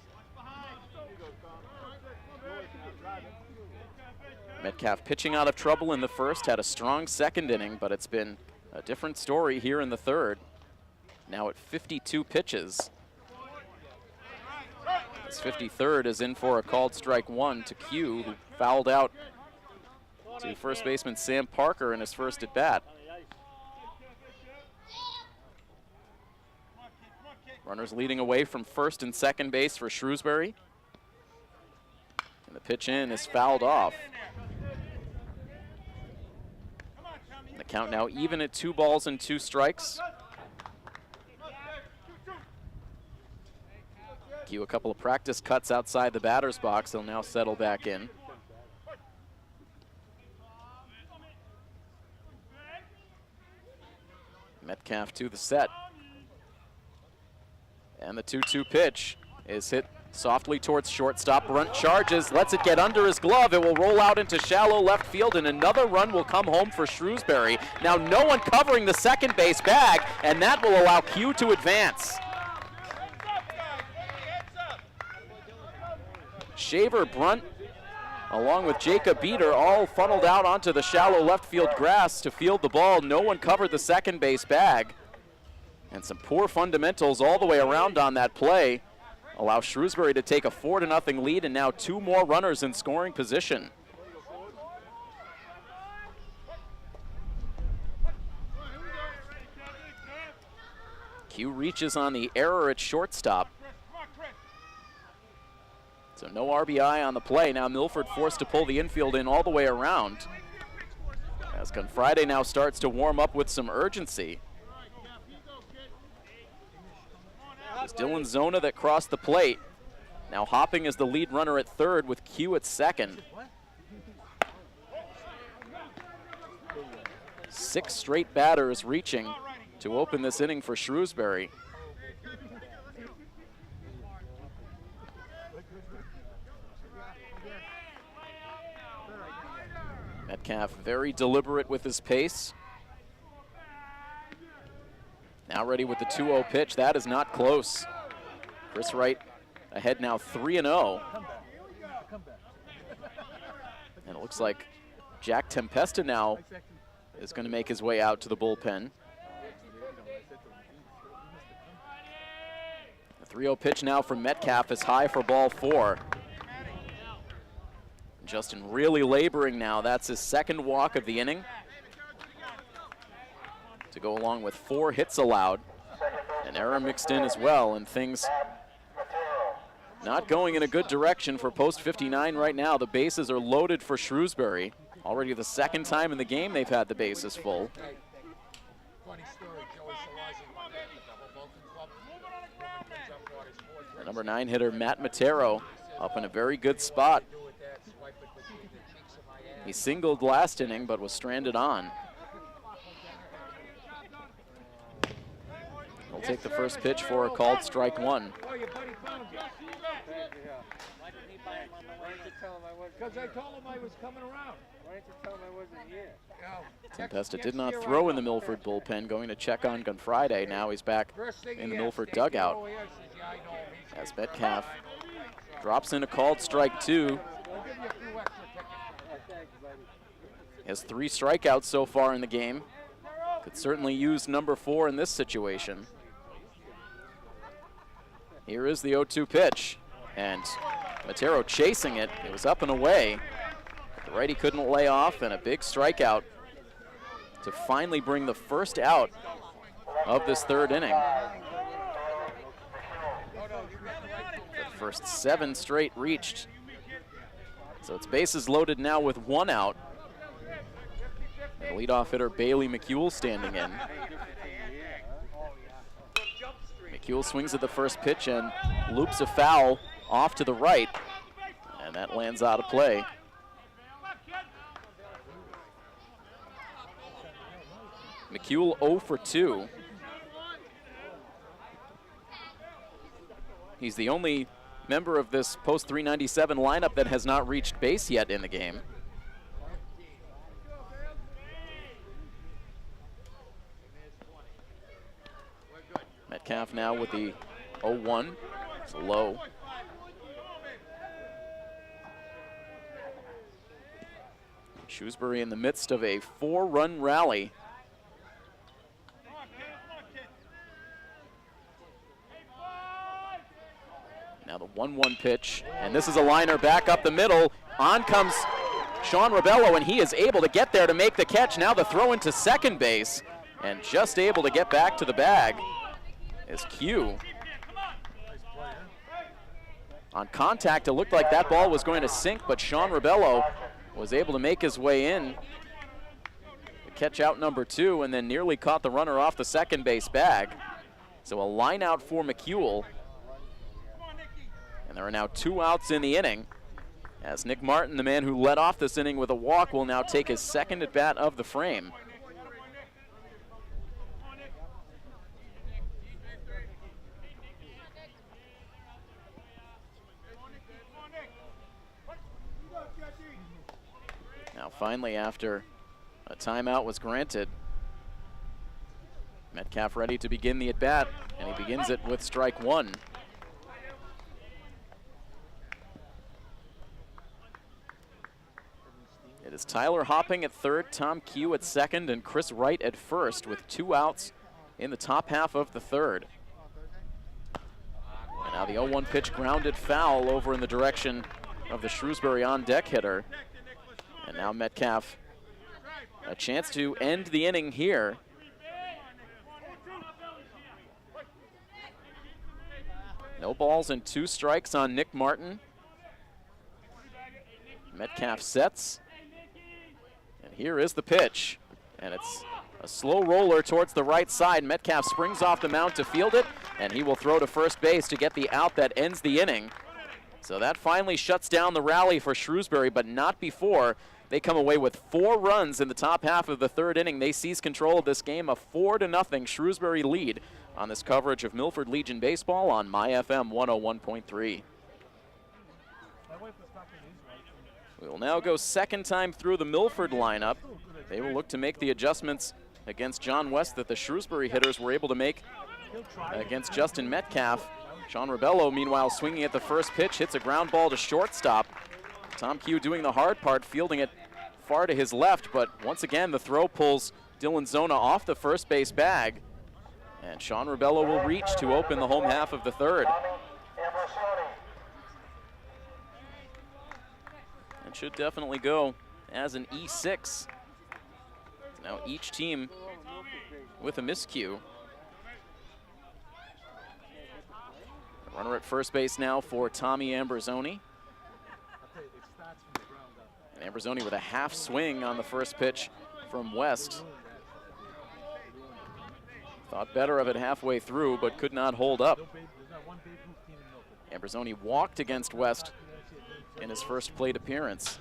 Metcalf pitching out of trouble in the first, had a strong second inning, but it's been a different story here in the third. Now at 52 pitches. His 53rd is in for a called strike 1 to Q, who fouled out to first baseman Sam Parker in his first at bat. Runners leading away from first and second base for Shrewsbury. And the pitch in is fouled off. And the count now even at 2 balls and 2 strikes. Q a couple of practice cuts outside the batter's box. He'll now settle back in. Metcalf to the set. And the 2-2 pitch is hit softly towards shortstop. Brunt charges, lets it get under his glove. It will roll out into shallow left field, and another run will come home for Shrewsbury. Now no one covering the second base bag, and that will allow Q to advance. Shaver, Brunt, along with Jacob Beater, all funneled out onto the shallow left field grass to field the ball. No one covered the second base bag. And some poor fundamentals all the way around on that play allow Shrewsbury to take a 4-0 lead, and now 2 more runners in scoring position. Q reaches on the error at shortstop. So no RBI on the play. Now Milford forced to pull the infield in all the way around, as Friday now starts to warm up with some urgency. It was Dylan Zona that crossed the plate. Now hopping as the lead runner at third with Q at second. 6 straight batters reaching to open this inning for Shrewsbury. Metcalf very deliberate with his pace. Now ready with the 2-0 pitch. That is not close. Chris Wright ahead now 3-0. And it looks like Jack Tempesta now is going to make his way out to the bullpen. The 3-0 pitch now from Metcalf is high for ball 4. Justin really laboring now. That's his second walk of the inning, to go along with 4 hits allowed. An error mixed in as well, and things not going in a good direction for post 59 right now. The bases are loaded for Shrewsbury. Already the second time in the game they've had the bases full. The number 9 hitter Matt Matero up in a very good spot. He singled last inning but was stranded on. He'll take the first pitch for a called strike 1. Because I told him I was coming around. Why didn't you tell him I wasn't here? Tempesta did not throw in the Milford bullpen, going to check on Friday. Now he's back in the Milford dugout as Metcalf drops in a called strike 2. He has 3 strikeouts so far in the game. Could certainly use number 4 in this situation. Here is the 0-2 pitch, and Matero chasing it. It was up and away. The righty couldn't lay off, and a big strikeout to finally bring the first out of this third inning. The first 7 straight reached. So it's bases loaded now with 1 out. The leadoff hitter Bailey McEwell standing in. McEwell swings at the first pitch and loops a foul off to the right, and that lands out of play. McEwell 0 for 2. He's the only member of this post 397 lineup that has not reached base yet in the game. Metcalf now with the 0-1. It's low. Shrewsbury in the midst of a 4-run rally. Now the 1-1 pitch, and this is a liner back up the middle. On comes Sean Rebello, and he is able to get there to make the catch. Now the throw into second base, and just able to get back to the bag is Q. On contact, it looked like that ball was going to sink, but Sean Rebello was able to make his way in. The catch out number 2, and then nearly caught the runner off the second base bag. So a line out for McEwell. And there are now 2 outs in the inning, as Nick Martin, the man who led off this inning with a walk, will now take his second at bat of the frame. Now finally, after a timeout was granted, Metcalf ready to begin the at bat, and he begins it with strike 1. It is Tyler Hopping at third, Tom Q at second, and Chris Wright at first, with 2 outs in the top half of the third. And now the 0-1 pitch grounded foul over in the direction of the Shrewsbury on-deck hitter. And now Metcalf, a chance to end the inning here. No balls and 2 strikes on Nick Martin. Metcalf sets. And here is the pitch. And it's a slow roller towards the right side. Metcalf springs off the mound to field it, and he will throw to first base to get the out that ends the inning. So that finally shuts down the rally for Shrewsbury, but not before. They come away with 4 runs in the top half of the third inning. They seize control of this game, a 4-0 Shrewsbury lead on this coverage of Milford Legion Baseball on MyFM 101.3. We will now go second time through the Milford lineup. They will look to make the adjustments against John West that the Shrewsbury hitters were able to make against Justin Metcalf. Sean Rebello, meanwhile, swinging at the first pitch, hits a ground ball to shortstop. Tom Q doing the hard part, fielding it far to his left, but once again the throw pulls Dylan Zona off the first base bag, and Sean Rebello will reach to open the home half of the third. It should definitely go as an E6. Now each team with a miscue. Runner at first base now for Tommy Ambrosoni. And Ambrosoni with a half swing on the first pitch from West. Thought better of it halfway through, but could not hold up. Ambrosoni walked against West in his first plate appearance.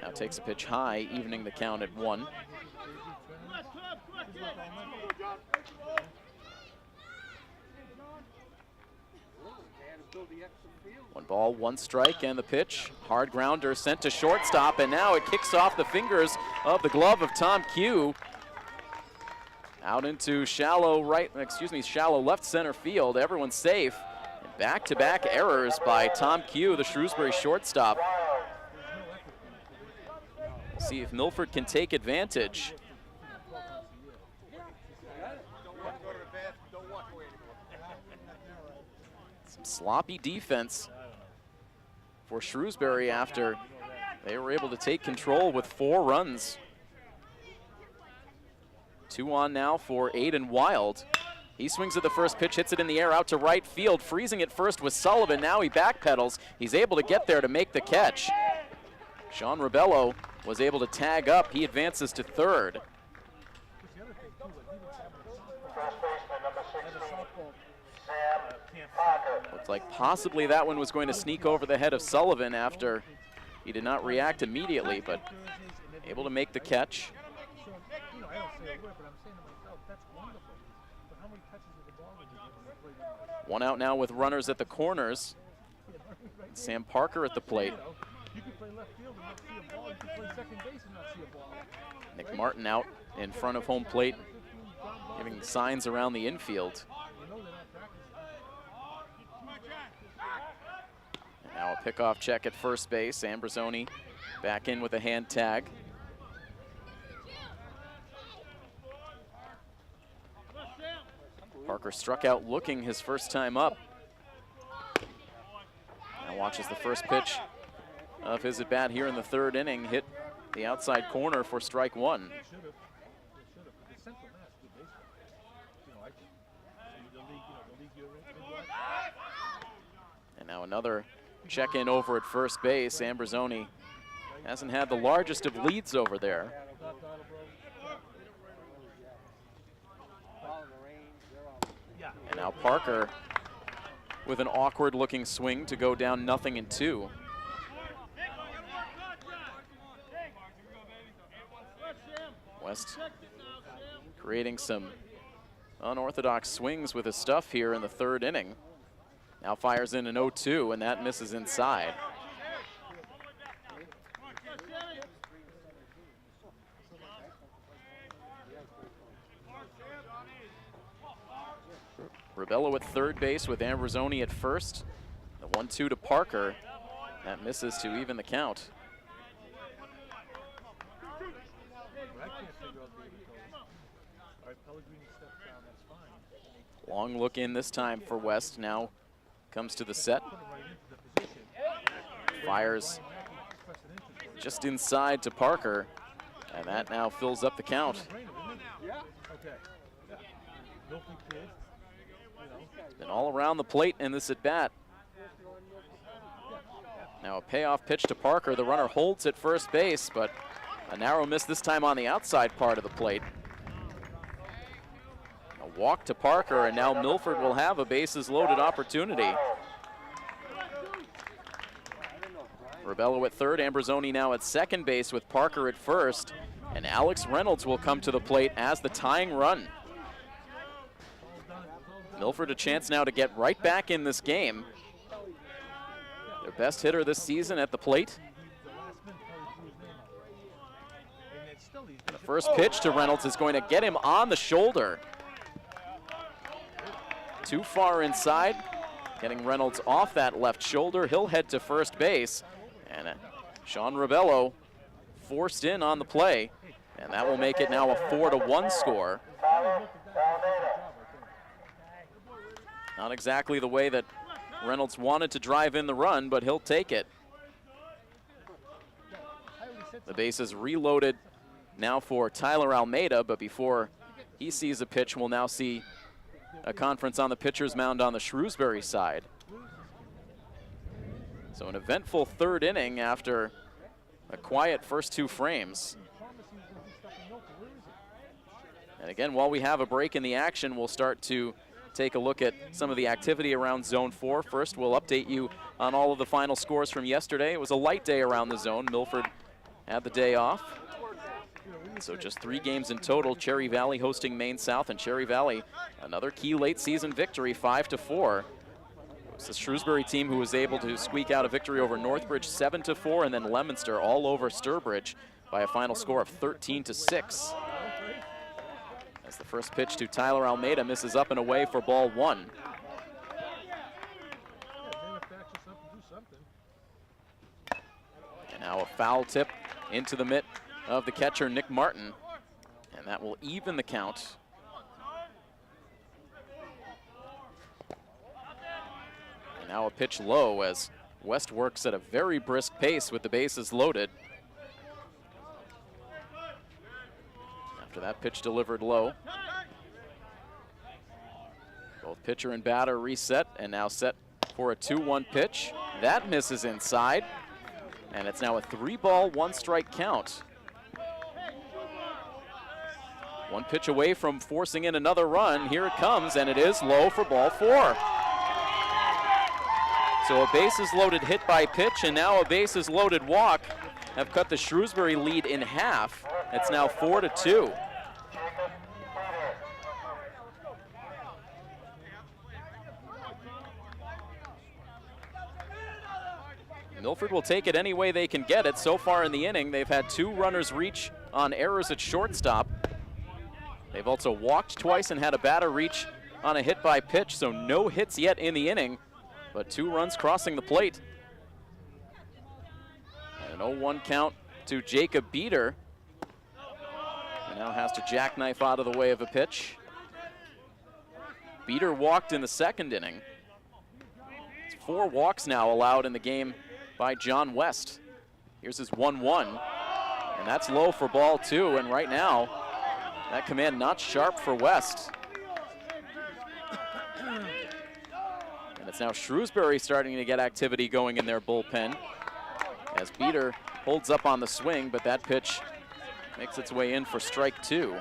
Now takes a pitch high, evening the count at 1. One ball, 1 strike, and the pitch. Hard grounder sent to shortstop, and now it kicks off the fingers of the glove of Tom Q. Out into shallow left center field. Everyone's safe. And back-to-back errors by Tom Q, the Shrewsbury shortstop. We'll see if Milford can take advantage. Some sloppy defense for Shrewsbury after they were able to take control with 4 runs. 2 on now for Aiden Wild. He swings at the first pitch, hits it in the air out to right field. Freezing at first was Sullivan. Now he backpedals. He's able to get there to make the catch. Sean Rebello was able to tag up. He advances to third. Looks like possibly that one was going to sneak over the head of Sullivan after he did not react immediately, but able to make the catch. One out now with runners at the corners. Sam Parker at the plate. Nick Martin out in front of home plate giving signs around the infield. And now a pickoff check at first base. Ambrosoni back in with a hand tag. Parker struck out looking his first time up. Now watches the first pitch of his at-bat here in the third inning. Hit the outside corner for strike one. And now another check-in over at first base. Ambrosoni hasn't had the largest of leads over there. And now Parker with an awkward looking swing to go down 0-2. West creating some unorthodox swings with his stuff here in the third inning. Now fires in an 0-2, and that misses inside. Rebello at third base with Ambrosoni at first. The 1-2 to Parker. That misses to even the count. Long look in this time for West. Now comes to the set. Fires just inside to Parker. And that now fills up the count. Been all around the plate in this at-bat. Now a payoff pitch to Parker. The runner holds at first base, but a narrow miss this time on the outside part of the plate. A walk to Parker, and now Milford will have a bases loaded opportunity. Rebello at third, Ambrosoni now at second base with Parker at first, and Alex Reynolds will come to the plate as the tying run. Milford a chance now to get right back in this game. Their best hitter this season at the plate. The first pitch to Reynolds is going to get him on the shoulder. Too far inside, getting Reynolds off that left shoulder. He'll head to first base, and Sean Rebello forced in on the play, and that will make it now a 4-1 score. Not exactly the way that Reynolds wanted to drive in the run, but he'll take it. The base is reloaded now for Tyler Almeida, but before he sees a pitch, we'll now see a conference on the pitcher's mound on the Shrewsbury side. So an eventful third inning after a quiet first two frames. And again, while we have a break in the action, we'll start to take a look at some of the activity around Zone 4. First, we'll update you on all of the final scores from yesterday. It was a light day around the zone. Milford had the day off. So just 3 games in total. Cherry Valley hosting Maine South, and Cherry Valley, another key late season victory, 5-4. It was the Shrewsbury team who was able to squeak out a victory over Northbridge 7-4, and then Leominster all over Sturbridge by a final score of 13-6. As the first pitch to Tyler Almeida misses up and away for ball 1. And now a foul tip into the mitt of the catcher, Nick Martin, and that will even the count. And now a pitch low as West works at a very brisk pace with the bases loaded. After that pitch delivered low. Both pitcher and batter reset, and now set for a 2-1 pitch. That misses inside, and it's now a 3-ball, 1-strike count. One pitch away from forcing in another run. Here it comes, and it is low for ball 4. So a bases loaded hit by pitch, and now a bases loaded walk have cut the Shrewsbury lead in half. It's now 4-2. Milford will take it any way they can get it. So far in the inning, they've had 2 runners reach on errors at shortstop. They They've also walked twice and had a batter reach on a hit by pitch, so no hits yet in the inning, but 2 runs crossing the plate. And an 0-1 count to Jacob Beater. He now has to jackknife out of the way of a pitch. Beater walked in the second inning. It's 4 walks now allowed in the game by John West. Here's his 1-1, and that's low for ball 2, and right now, that command not sharp for West. And it's now Shrewsbury starting to get activity going in their bullpen as Beater holds up on the swing, but that pitch makes its way in for strike 2.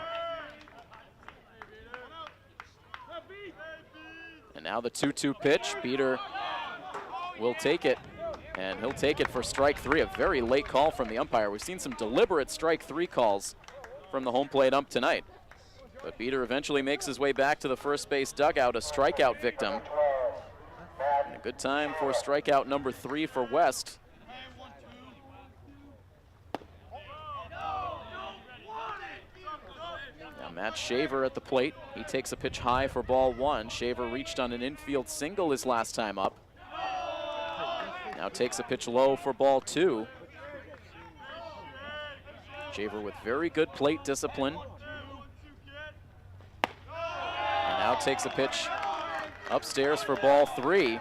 And now the 2-2 pitch. Beater will take it, and he'll take it for strike 3. A very late call from the umpire. We've seen some deliberate strike 3 calls from the home plate ump tonight. But Beater eventually makes his way back to the first base dugout, a strikeout victim. And a good time for strikeout number 3 for West. Now Matt Shaver at the plate. He takes a pitch high for ball 1. Shaver reached on an infield single his last time up. Now takes a pitch low for ball 2. Shaver with very good plate discipline. And now takes a pitch upstairs for ball 3.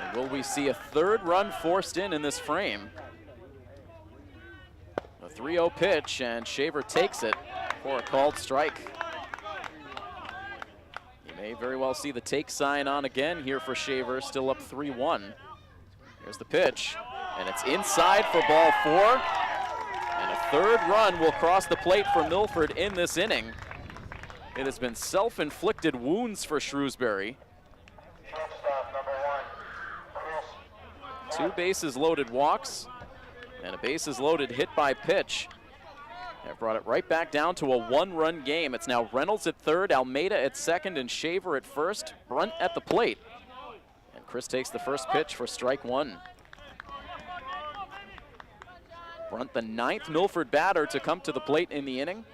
And will we see a 3rd run forced in this frame? A 3-0 pitch, and Shaver takes it for a called strike. You may very well see the take sign on again here for Shaver, still up 3-1. Here's the pitch, and it's inside for ball 4. And a 3rd run will cross the plate for Milford in this inning. It has been self-inflicted wounds for Shrewsbury. 2 bases loaded walks and a bases loaded hit by pitch. That brought it right back down to a 1-run game. It's now Reynolds at 3rd, Almeida at 2nd, and Shaver at 1st. Brunt at the plate. And Chris takes the first pitch for strike 1. Brunt, the 9th Milford batter to come to the plate in the inning.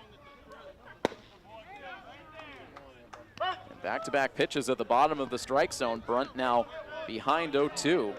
And back-to-back pitches at the bottom of the strike zone. Brunt now behind 0-2.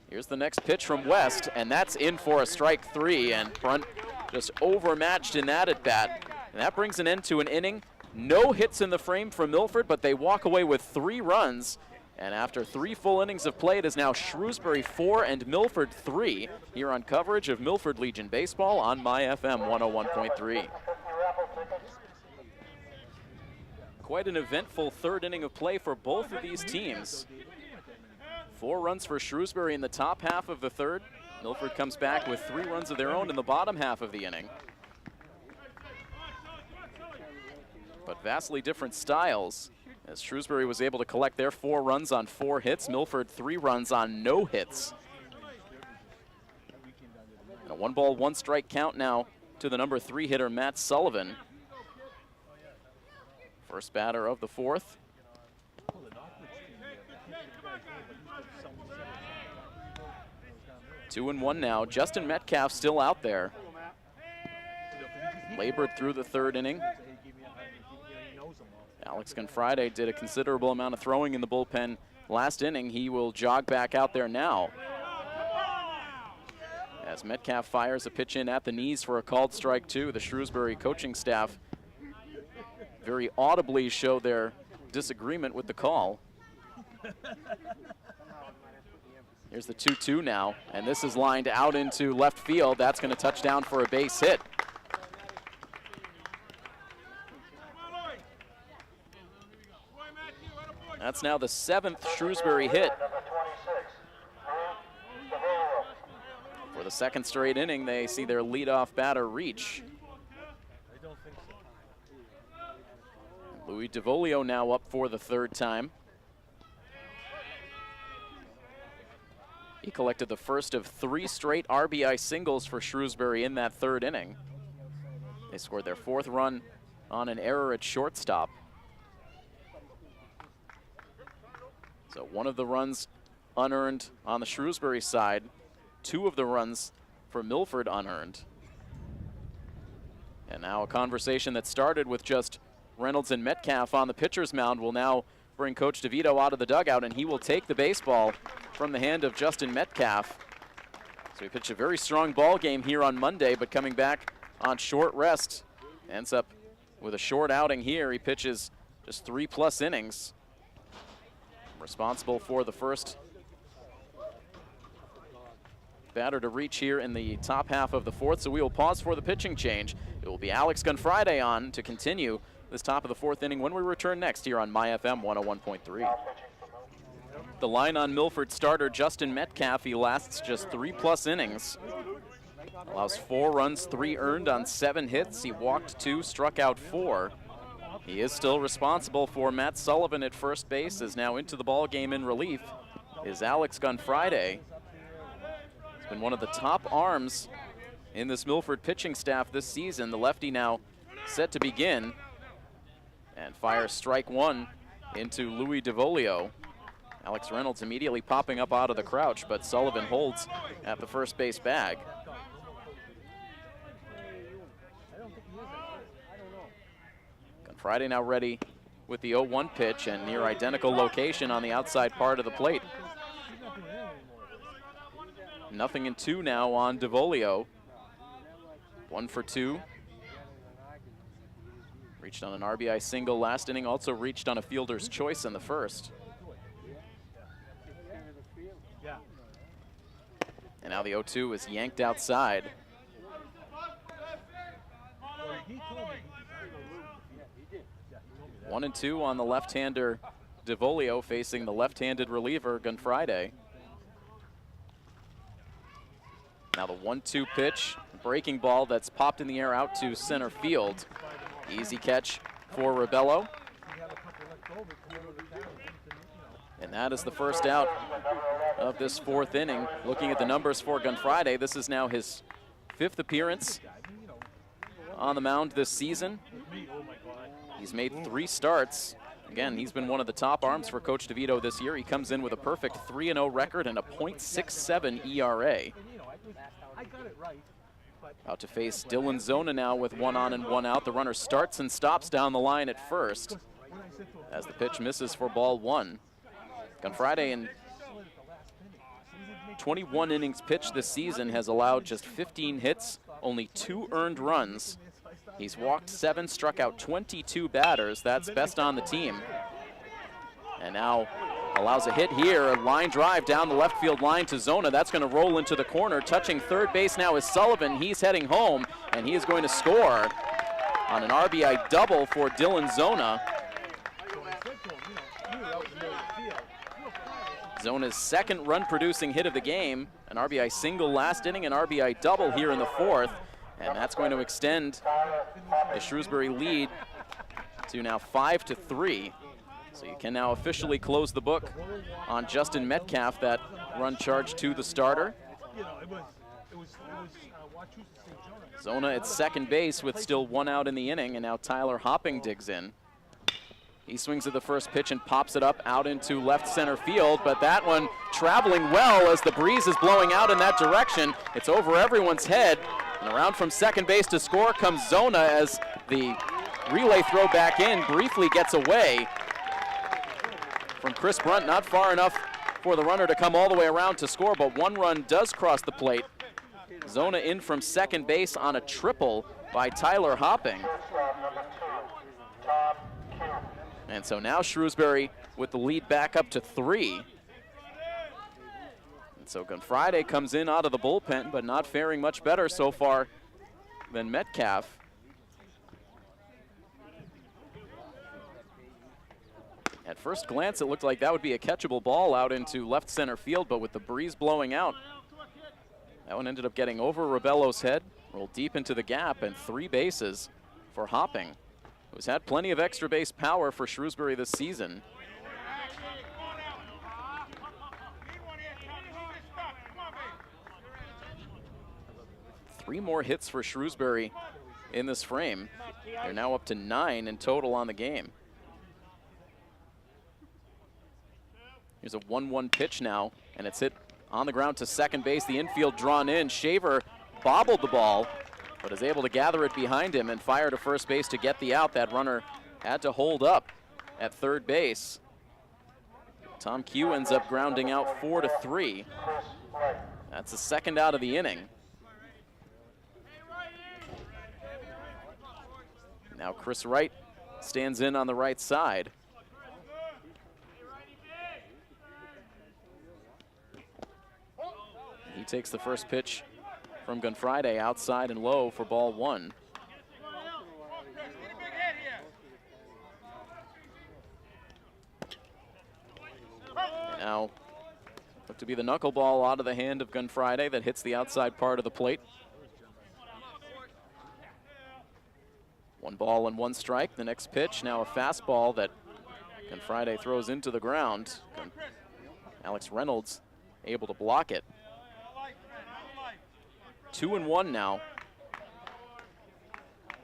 Here's the next pitch from West, and that's in for a strike 3, and Brunt just overmatched in that at-bat. And that brings an end to an inning. No hits in the frame for Milford, but they walk away with 3 runs. And after 3 full innings of play, it is now Shrewsbury 4 and Milford 3 here on coverage of Milford Legion Baseball on My FM 101.3. Quite an eventful 3rd inning of play for both of these teams. 4 runs for Shrewsbury in the top half of the 3rd. Milford comes back with 3 runs of their own in the bottom half of the inning. But vastly different styles, as Shrewsbury was able to collect their 4 runs on 4 hits. Milford 3 runs on no hits. And a 1-ball, 1-strike count now to the number 3 hitter, Matt Sullivan. First batter of the 4th. 2-1 now. Justin Metcalf still out there. Labored through the 3rd inning. Alex Confrade did a considerable amount of throwing in the bullpen last inning. He will jog back out there now. As Metcalf fires a pitch in at the knees for a called strike 2, the Shrewsbury coaching staff very audibly show their disagreement with the call. Here's the 2-2 now, and this is lined out into left field. That's going to touch down for a base hit. That's now the 7th Shrewsbury hit. For the 2nd straight inning, they see their leadoff batter reach. Louis DeVolio now up for the 3rd time. He collected the first of 3 straight RBI singles for Shrewsbury in that 3rd inning. They scored their 4th run on an error at shortstop. So 1 of the runs unearned on the Shrewsbury side, 2 of the runs for Milford unearned. And now a conversation that started with just Reynolds and Metcalf on the pitcher's mound will now bring Coach DeVito out of the dugout, and he will take the baseball from the hand of Justin Metcalf. So he pitched a very strong ball game here on Monday, but coming back on short rest, ends up with a short outing here. He pitches just 3+ innings. Responsible for the first batter to reach here in the top half of the fourth, so we will pause for the pitching change. It will be Alex Gunfriday on to continue this top of the fourth inning when we return next here on MyFM 101.3. The line on Milford starter Justin Metcalf, he lasts just 3+ innings. Allows 4 runs, 3 earned on 7 hits. He walked 2, struck out 4. He is still responsible for Matt Sullivan at first base, as now into the ball game in relief is Alex Gunfriday. He's been one of the top arms in this Milford pitching staff this season. The lefty now set to begin and fires strike 1 into Louis DeVolio. Alex Reynolds immediately popping up out of the crouch, but Sullivan holds at the first base bag. Gunfriday now ready with the 0-1 pitch, and near identical location on the outside part of the plate. 0-2 now on DeVolio. 1 for 2. Reached on an RBI single last inning, also reached on a fielder's choice in the first. And now the 0-2 is yanked outside. 1-2 on the left-hander DeVolio, facing the left-handed reliever Gunfriday. Now the 1-2 pitch, breaking ball that's popped in the air out to center field. Easy catch for Rebello. And that is the first out of this fourth inning. Looking at the numbers for Gunfriday, this is now his 5th appearance on the mound this season. He's made 3 starts. Again, he's been one of the top arms for Coach DeVito this year. He comes in with a perfect 3-0 record and a .67 ERA. About to face Dylan Zona now with 1 on and 1 out. The runner starts and stops down the line at first as the pitch misses for ball 1. Gunfriday, in 21 innings pitched this season, has allowed just 15 hits, only 2 earned runs. He's walked 7, struck out 22 batters. That's best on the team. And now allows a hit here, a line drive down the left field line to Zona. That's going to roll into the corner. Touching third base now is Sullivan. He's heading home, and he is going to score on an RBI double for Dylan Zona. Zona's 2nd run-producing hit of the game, an RBI single last inning, an RBI double here in the 4th, and that's going to extend the Shrewsbury lead to now 5-3. So you can now officially close the book on Justin Metcalf, that run charge to the starter. Zona at second base with still 1 out in the inning, and now Tyler Hopping digs in. He swings at the first pitch and pops it up out into left center field, but that one traveling well as the breeze is blowing out in that direction. It's over everyone's head, and around from second base to score comes Zona as the relay throw back in briefly gets away from Chris Brunt. Not far enough for the runner to come all the way around to score, but 1 run does cross the plate. Zona in from second base on a triple by Tyler Hopping. And so now Shrewsbury with the lead back up to 3. And so Gunfriday comes in out of the bullpen, but not faring much better so far than Metcalf. At first glance, it looked like that would be a catchable ball out into left center field, but with the breeze blowing out, that one ended up getting over Rebello's head, rolled deep into the gap, and 3 bases for Hopping, who's had plenty of extra base power for Shrewsbury this season. Three more hits for Shrewsbury in this frame. They're now up to 9 in total on the game. Here's a 1-1 pitch now, and it's hit on the ground to second base. The infield drawn in. Shaver bobbled the ball, but is able to gather it behind him and fire to first base to get the out. That runner had to hold up at third base. Tom Q ends up grounding out 4-3. That's the second out of the inning. Now Chris Wright stands in on the right side. He takes the first pitch from Gunfriday outside and low for ball one. Now, look to be the knuckleball out of the hand of Gunfriday that hits the outside part of the plate. 1 ball and 1 strike. The next pitch, now a fastball that Gunfriday throws into the ground. Alex Reynolds able to block it. 2-1 now,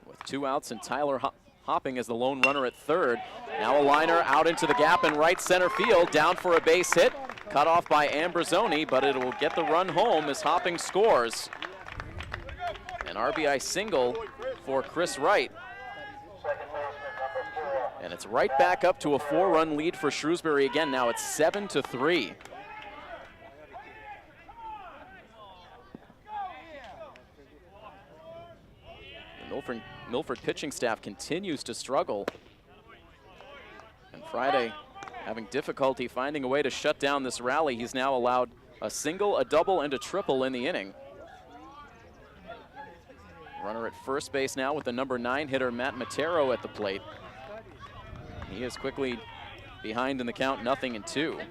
with 2 outs and Tyler hopping as the lone runner at third. Now a liner out into the gap in right center field, down for a base hit, cut off by Ambrosoni, but it will get the run home as Hopping scores. An RBI single for Chris Wright. And it's right back up to a 4-run lead for Shrewsbury again. Now it's 7-3. The Milford pitching staff continues to struggle. And Friday having difficulty finding a way to shut down this rally. He's now allowed a single, a double, and a triple in the inning. Runner at first base now with the number 9 hitter, Matt Matero, at the plate. He is quickly behind in the count, 0-2.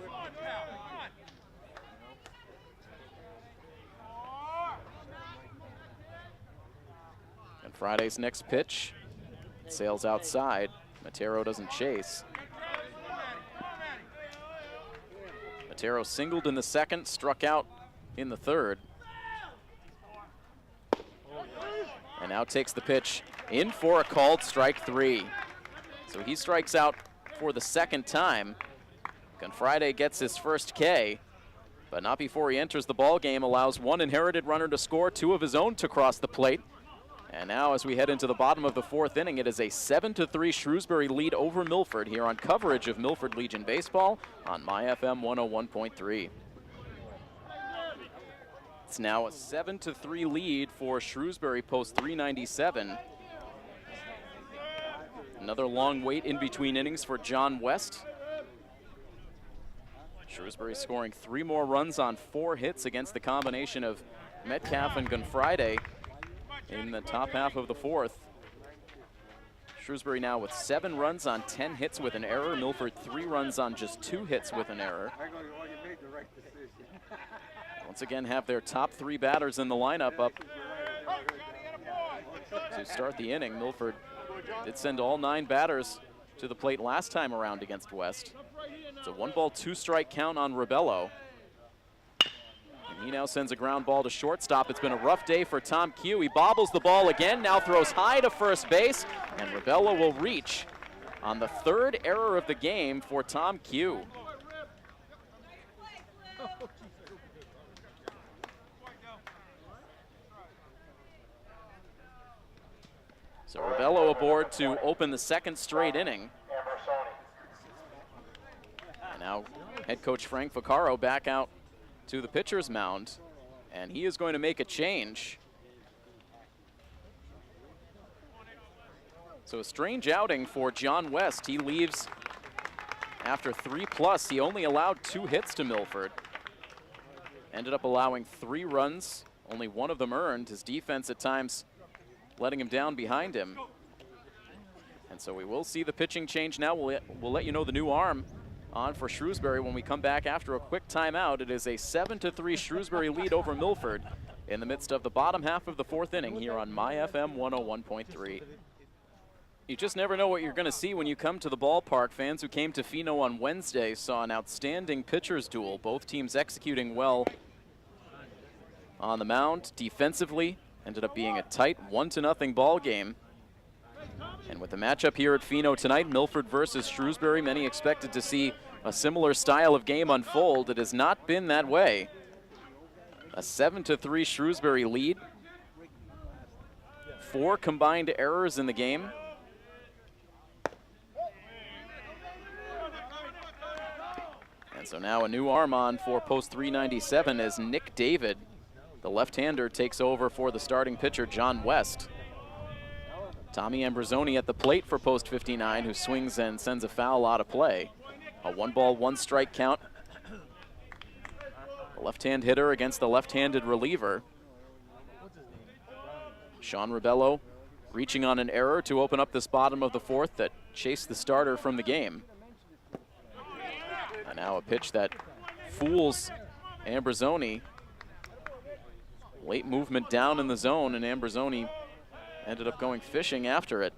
And Friday's next pitch sails outside. Matero doesn't chase. Matero singled in the second, struck out in the third. And now takes the pitch in for a called strike 3. So he strikes out for the second time. Gunfriday gets his first K, but not before he enters the ball game. Allows 1 inherited runner to score, 2 of his own to cross the plate. And now as we head into the bottom of the 4th inning, it is a 7-3 Shrewsbury lead over Milford here on coverage of Milford Legion Baseball on MyFM 101.3. It's now a 7-3 lead for Shrewsbury post 397. Another long wait in between innings for John West. Shrewsbury scoring 3 more runs on 4 hits against the combination of Metcalf and Gunfriday in the top half of the 4th. Shrewsbury now with 7 runs on 10 hits with an error. Milford 3 runs on just 2 hits with an error. Once again have their top 3 batters in the lineup up to start the inning. Milford did send all 9 batters to the plate last time around against West. It's a 1-ball, 2-strike count on Rebello. And he now sends a ground ball to shortstop. It's been a rough day for Tom Q. He bobbles the ball again, now throws high to first base, and Rebello will reach on the 3rd error of the game for Tom Q. So Rebello aboard to open the 2nd straight inning. And now head coach Frank Vaccaro back out to the pitcher's mound, and he is going to make a change. So a strange outing for John West. He leaves after 3+. He only allowed 2 hits to Milford. Ended up allowing 3 runs, only 1 of them earned. His defense at times letting him down behind him. And so we will see the pitching change now. We'll let you know the new arm on for Shrewsbury when we come back after a quick timeout. It is a 7-3 Shrewsbury lead over Milford in the midst of the bottom half of the 4th inning here on MyFM 101.3. You just never know what you're going to see when you come to the ballpark. Fans who came to Fino on Wednesday saw an outstanding pitcher's duel. Both teams executing well on the mound. Defensively, ended up being a tight 1-0 ball game. And with the matchup here at Fino tonight, Milford versus Shrewsbury, many expected to see a similar style of game unfold. It has not been that way. A 7-3 Shrewsbury lead. 4 combined errors in the game. And so now a new arm on for post 397 as Nick David, the left-hander, takes over for the starting pitcher, John West. Tommy Ambrosoni at the plate for post 59, who swings and sends a foul out of play. A 1-ball, 1-strike count. The left-hand hitter against the left-handed reliever. Sean Rebello reaching on an error to open up this bottom of the 4th that chased the starter from the game. And now a pitch that fools Ambrosoni. Late movement down in the zone, and Ambrosoni ended up going fishing after it.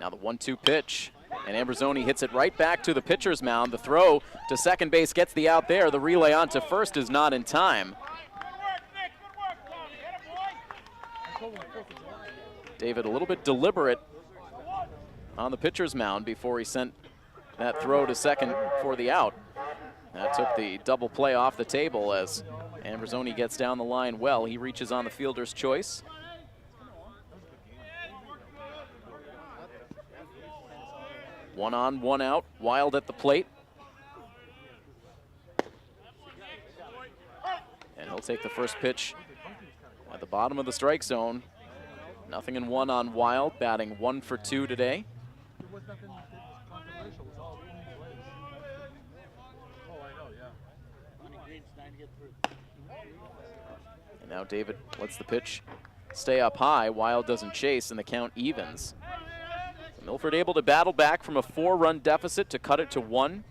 Now the 1-2 pitch, and Ambrosoni hits it right back to the pitcher's mound. The throw to second base gets the out there. The relay on to first is not in time. David a little bit deliberate on the pitcher's mound before he sent that throw to second for the out. That took the double play off the table as Ambrosoni gets down the line well. He reaches on the fielder's choice. One on, one out, Wild at the plate. And he'll take the first pitch at the bottom of the strike zone. 0-1 on Wild, batting 1 for 2 today. And now David lets the pitch stay up high. Wild doesn't chase, and the count evens. So Milford able to battle back from a 4-run deficit to cut it to 1,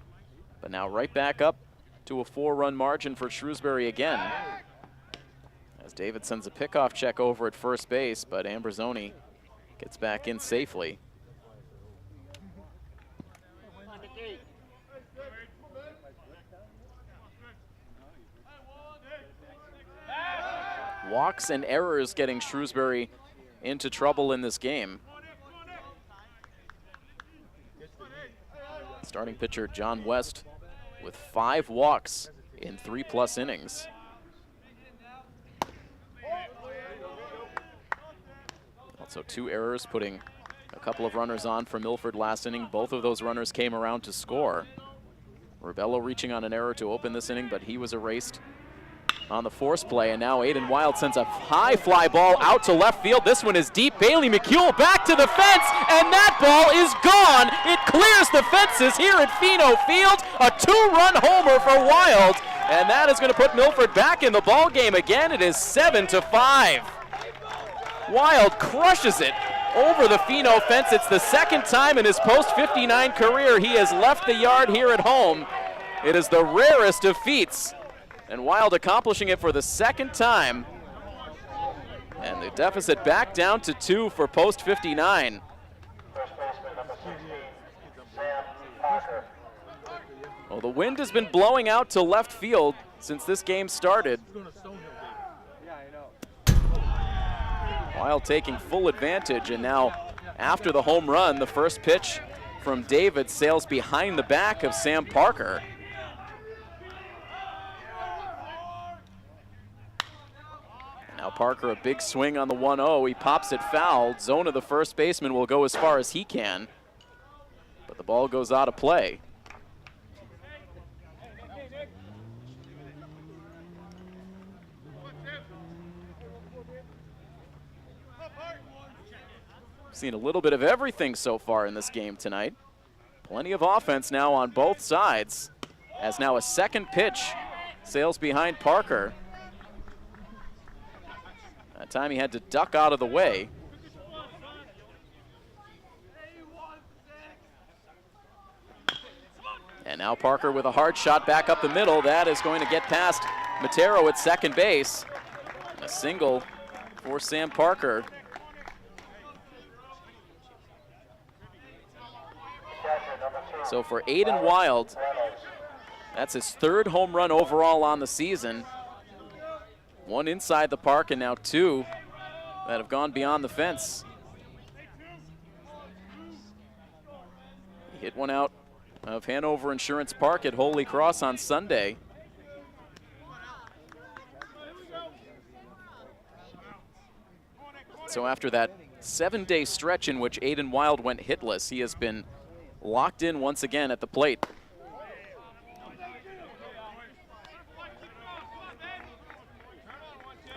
but now right back up to a 4-run margin for Shrewsbury again. As David sends a pickoff check over at first base, but Ambrosoni gets back in safely. Walks and errors getting Shrewsbury into trouble in this game. Starting pitcher John West with 5 walks in 3+ innings. Also 2 errors, putting a couple of runners on for Milford last inning. Both of those runners came around to score. Rebello reaching on an error to open this inning, but he was erased on the force play, and now Aiden Wild sends a high fly ball out to left field. This one is deep. Bailey McHugh back to the fence, and that ball is gone. It clears the fences here at Fino Field. A 2-run homer for Wild, and that is going to put Milford back in the ball game again. It is 7-5. Wild crushes it over the Fino fence. It's the second time in his post-59 career he has left the yard here at home. It is the rarest of feats, and Wild accomplishing it for the second time. And the deficit back down to 2 for post 59. Well, the wind has been blowing out to left field since this game started. Wild taking full advantage, and now after the home run, the first pitch from David sails behind the back of Sam Parker. Now Parker, a big swing on the 1-0. He pops it foul. Zone of the first baseman will go as far as he can, but the ball goes out of play. Seen a little bit of everything so far in this game tonight. Plenty of offense now on both sides, as now a second pitch sails behind Parker. That time he had to duck out of the way. And now Parker with a hard shot back up the middle. That is going to get past Matero at second base. And a single for Sam Parker. So for Aiden Wild, that's his 3rd home run overall on the season. 1 inside the park, and now 2 that have gone beyond the fence. He hit one out of Hanover Insurance Park at Holy Cross on Sunday. So after that 7-day stretch in which Aiden Wild went hitless, he has been locked in once again at the plate.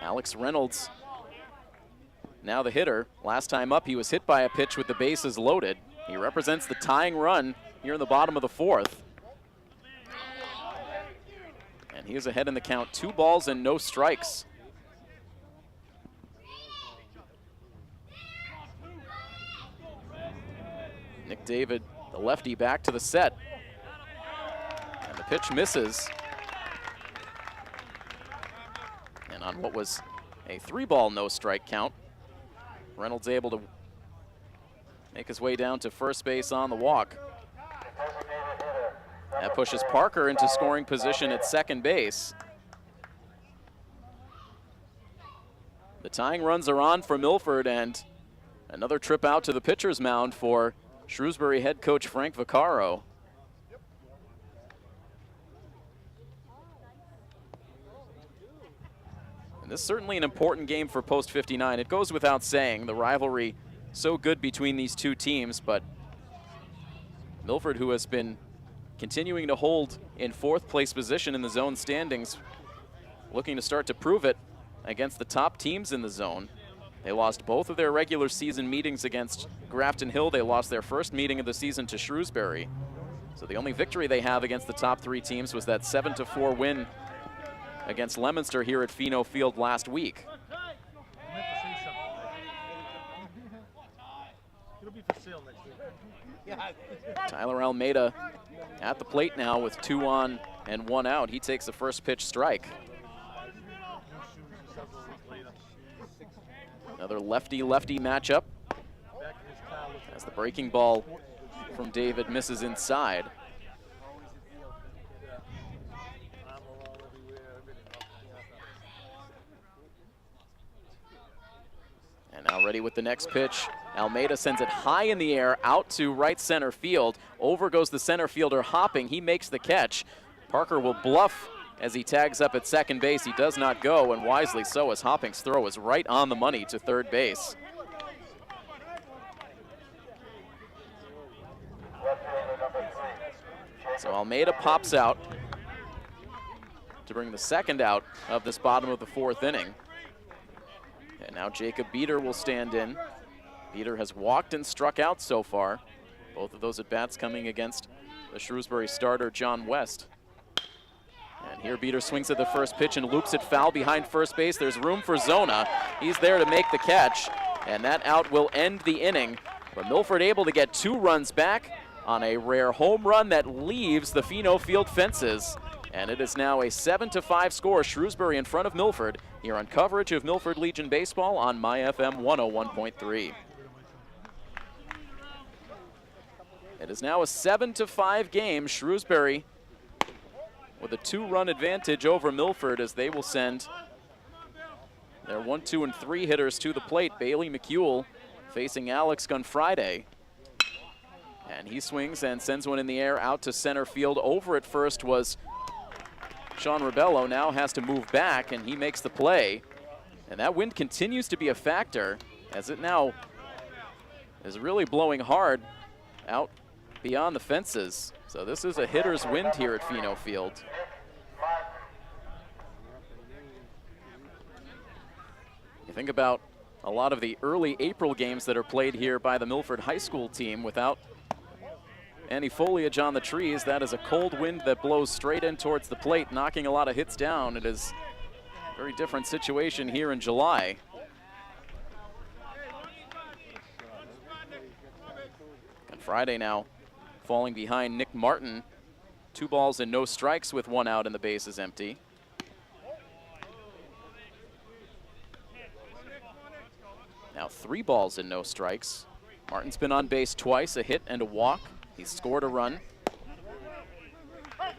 Alex Reynolds, now the hitter. Last time up, he was hit by a pitch with the bases loaded. He represents the tying run here in the bottom of the 4th. And he is ahead in the count, 2 balls and no strikes. Nick David, the lefty, back to the set. And the pitch misses. And on what was a 3-ball no-strike count, Reynolds able to make his way down to first base on the walk. That pushes Parker into scoring position at second base. The tying runs are on for Milford, and another trip out to the pitcher's mound for Shrewsbury head coach Frank Vaccaro. And this is certainly an important game for Post 59. It goes without saying, the rivalry so good between these two teams, but Milford, who has been continuing to hold in 4th place position in the zone standings, looking to start to prove it against the top teams in the zone. They lost both of their regular season meetings against Grafton Hill. They lost their first meeting of the season to Shrewsbury. So the only victory they have against the top 3 teams was that 7-4 win against Leominster here at Pheno Field last week. Tyler Almeida at the plate now with 2 on and 1 out. He takes the first pitch strike. Another lefty-lefty matchup as the breaking ball from David misses inside. And now ready with the next pitch. Almeida sends it high in the air out to right center field. Over goes the center fielder hopping. He makes the catch. Parker will bluff as he tags up at second base. He does not go, and wisely so, as Hopping's throw is right on the money to third base. So Almeida pops out to bring the second out of this bottom of the 4th inning. And now Jacob Beater will stand in. Beater has walked and struck out so far. Both of those at-bats coming against the Shrewsbury starter, John West. And here Beater swings at the first pitch and loops it foul behind first base. There's room for Zona. He's there to make the catch, and that out will end the inning. But Milford able to get 2 runs back on a rare home run that leaves the Pheno Field fences. And it is now a 7-5 score. Shrewsbury in front of Milford here on coverage of Milford Legion Baseball on MyFM 101.3. It is now a 7-5 game. Shrewsbury with a 2-run advantage over Milford as they will send their 1, 2, and 3 hitters to the plate. Bailey McEwell facing Alex Gunfriday. And he swings and sends one in the air out to center field. Over at first was Sean Rebello. Now has to move back, and he makes the play. And that wind continues to be a factor as it now is really blowing hard out beyond the fences. So this is a hitter's wind here at Pheno Field. You think about a lot of the early April games that are played here by the Milford High School team without any foliage on the trees. That is a cold wind that blows straight in towards the plate, knocking a lot of hits down. It is a very different situation here in July. And Friday now falling behind Nick Martin. 2 balls and no strikes with 1 out and the base is empty. Now 3 balls and no strikes. Martin's been on base twice, a hit and a walk. He's scored a run.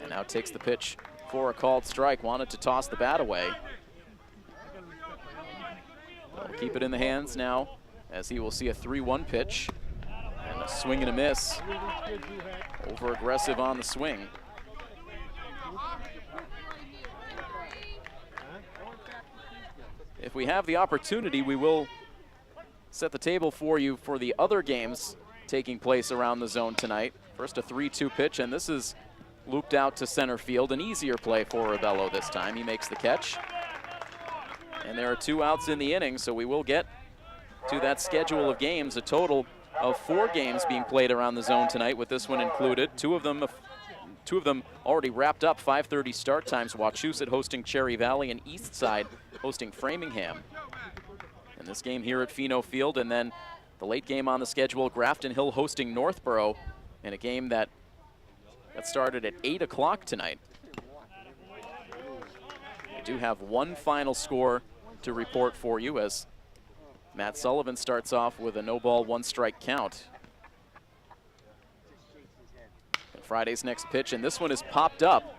And now takes the pitch for a called strike. Wanted to toss the bat away. He'll keep it in the hands now as he will see a 3-1 pitch. And a swing and a miss. Over aggressive on the swing. If we have the opportunity, we will set the table for you for the other games taking place around the zone tonight. First a 3-2 pitch, and this is looped out to center field. An easier play for Rebello this time. He makes the catch. And there are 2 outs in the inning, so we will get to that schedule of games. A total of 4 games being played around the zone tonight, with this one included. Two of them already wrapped up. 5:30 start times. Wachusett hosting Cherry Valley and Eastside hosting Framingham. And this game here at Pheno Field, and then the late game on the schedule, Grafton Hill hosting Northborough in a game that got started at 8 o'clock tonight. We do have one final score to report for you as Matt Sullivan starts off with a no ball, 1 strike count. And Friday's next pitch, and this one is popped up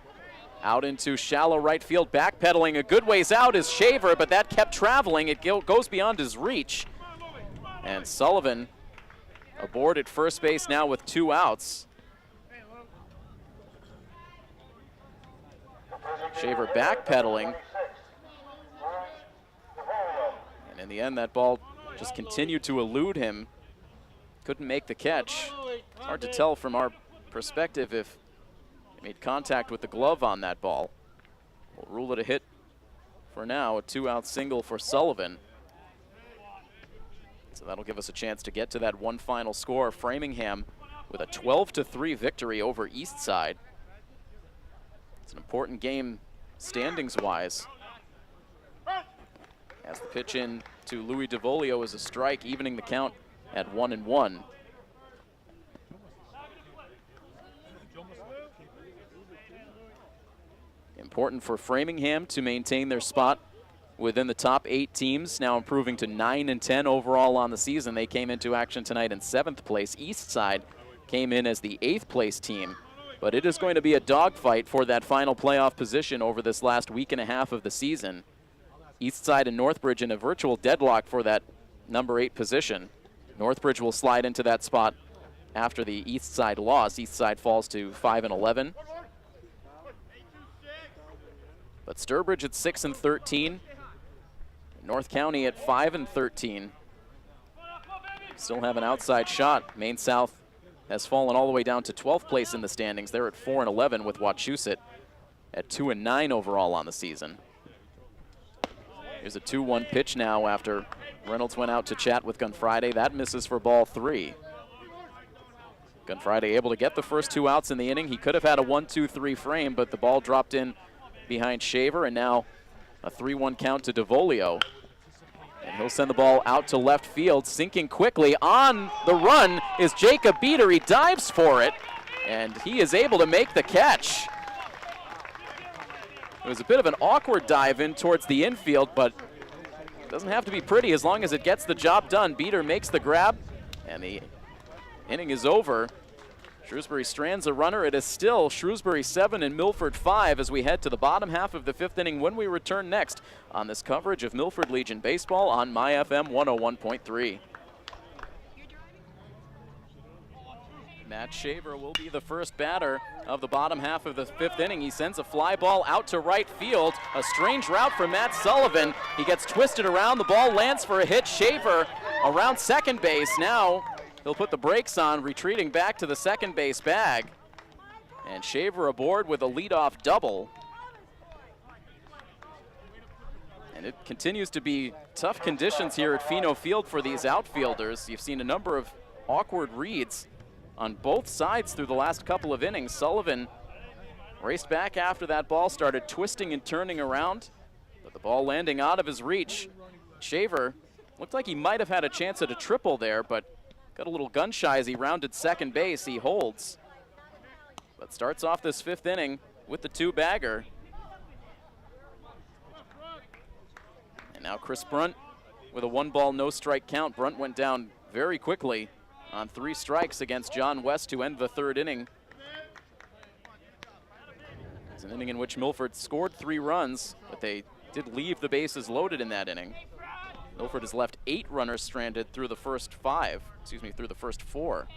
out into shallow right field. Backpedaling a good ways out is Shaver, but that kept traveling. It goes beyond his reach. And Sullivan aboard at first base now with 2 outs. Shaver backpedaling. And in the end, that ball just continued to elude him. Couldn't make the catch. It's hard to tell from our perspective if he made contact with the glove on that ball. We'll rule it a hit for now. A 2-out single for Sullivan. So that'll give us a chance to get to that one final score. Framingham with a 12-3 victory over Eastside. It's an important game standings-wise. As the pitch in to Louis DeVolio is a strike, evening the count at 1-1. Important for Framingham to maintain their spot within the top 8 teams, now improving to 9-10 overall on the season. They came into action tonight in 7th place. Eastside came in as the 8th place team, but it is going to be a dogfight for that final playoff position over this last week and a half of the season. Eastside and Northbridge in a virtual deadlock for that number 8 position. Northbridge will slide into that spot after the Eastside loss. Eastside falls to 5-11. But Sturbridge at 6-13. North County at 5-13. Still have an outside shot. Maine South has fallen all the way down to 12th place in the standings. They're at 4-11 with Wachusett at 2-9 overall on the season. Here's a 2-1 pitch now after Reynolds went out to chat with Gunfriday. That misses for ball 3. Gunfriday able to get the first 2 outs in the inning. He could have had a 1-2-3 frame, but the ball dropped in behind Shaver, and now a 3-1 count to DeVolio. And he'll send the ball out to left field. Sinking quickly on the run is Jacob Beater. He dives for it, and he is able to make the catch. It was a bit of an awkward dive in towards the infield, but it doesn't have to be pretty as long as it gets the job done. Beater makes the grab, and the inning is over. Shrewsbury strands a runner. It is still Shrewsbury 7 and Milford 5 as we head to the bottom half of the 5th inning when we return next on this coverage of Milford Legion Baseball on MyFM 101.3. Matt Shaver will be the first batter of the bottom half of the 5th inning. He sends a fly ball out to right field. A strange route for Matt Sullivan. He gets twisted around. The ball lands for a hit. Shaver around second base. Now he'll put the brakes on, retreating back to the second base bag. And Shaver aboard with a leadoff double. And it continues to be tough conditions here at Pheno Field for these outfielders. You've seen a number of awkward reads on both sides through the last couple of innings. Sullivan raced back after that ball, started twisting and turning around, but the ball landing out of his reach. Shaver looked like he might have had a chance at a triple there, but got a little gun shy as he rounded second base. He holds, but starts off this 5th inning with the 2-bagger. And now Chris Brunt with a 1-ball, no-strike count. Brunt went down very quickly on 3 strikes against John West to end the 3rd inning. It's an inning in which Milford scored 3 runs, but they did leave the bases loaded in that inning. Milford has left 8 runners stranded through the first 4.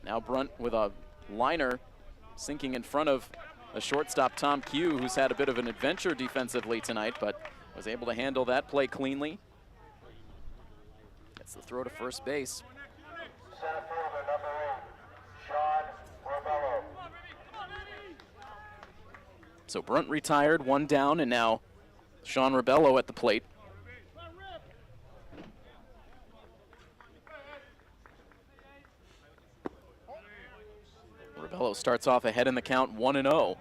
Now Brunt with a liner sinking in front of a shortstop, Tom Q, who's had a bit of an adventure defensively tonight, but was able to handle that play cleanly. That's the throw to first base. Center fielder number 8, Sean Rebello. So Brunt retired, one down, and now Sean Rebello at the plate. Rebello starts off ahead in the count, 1-0.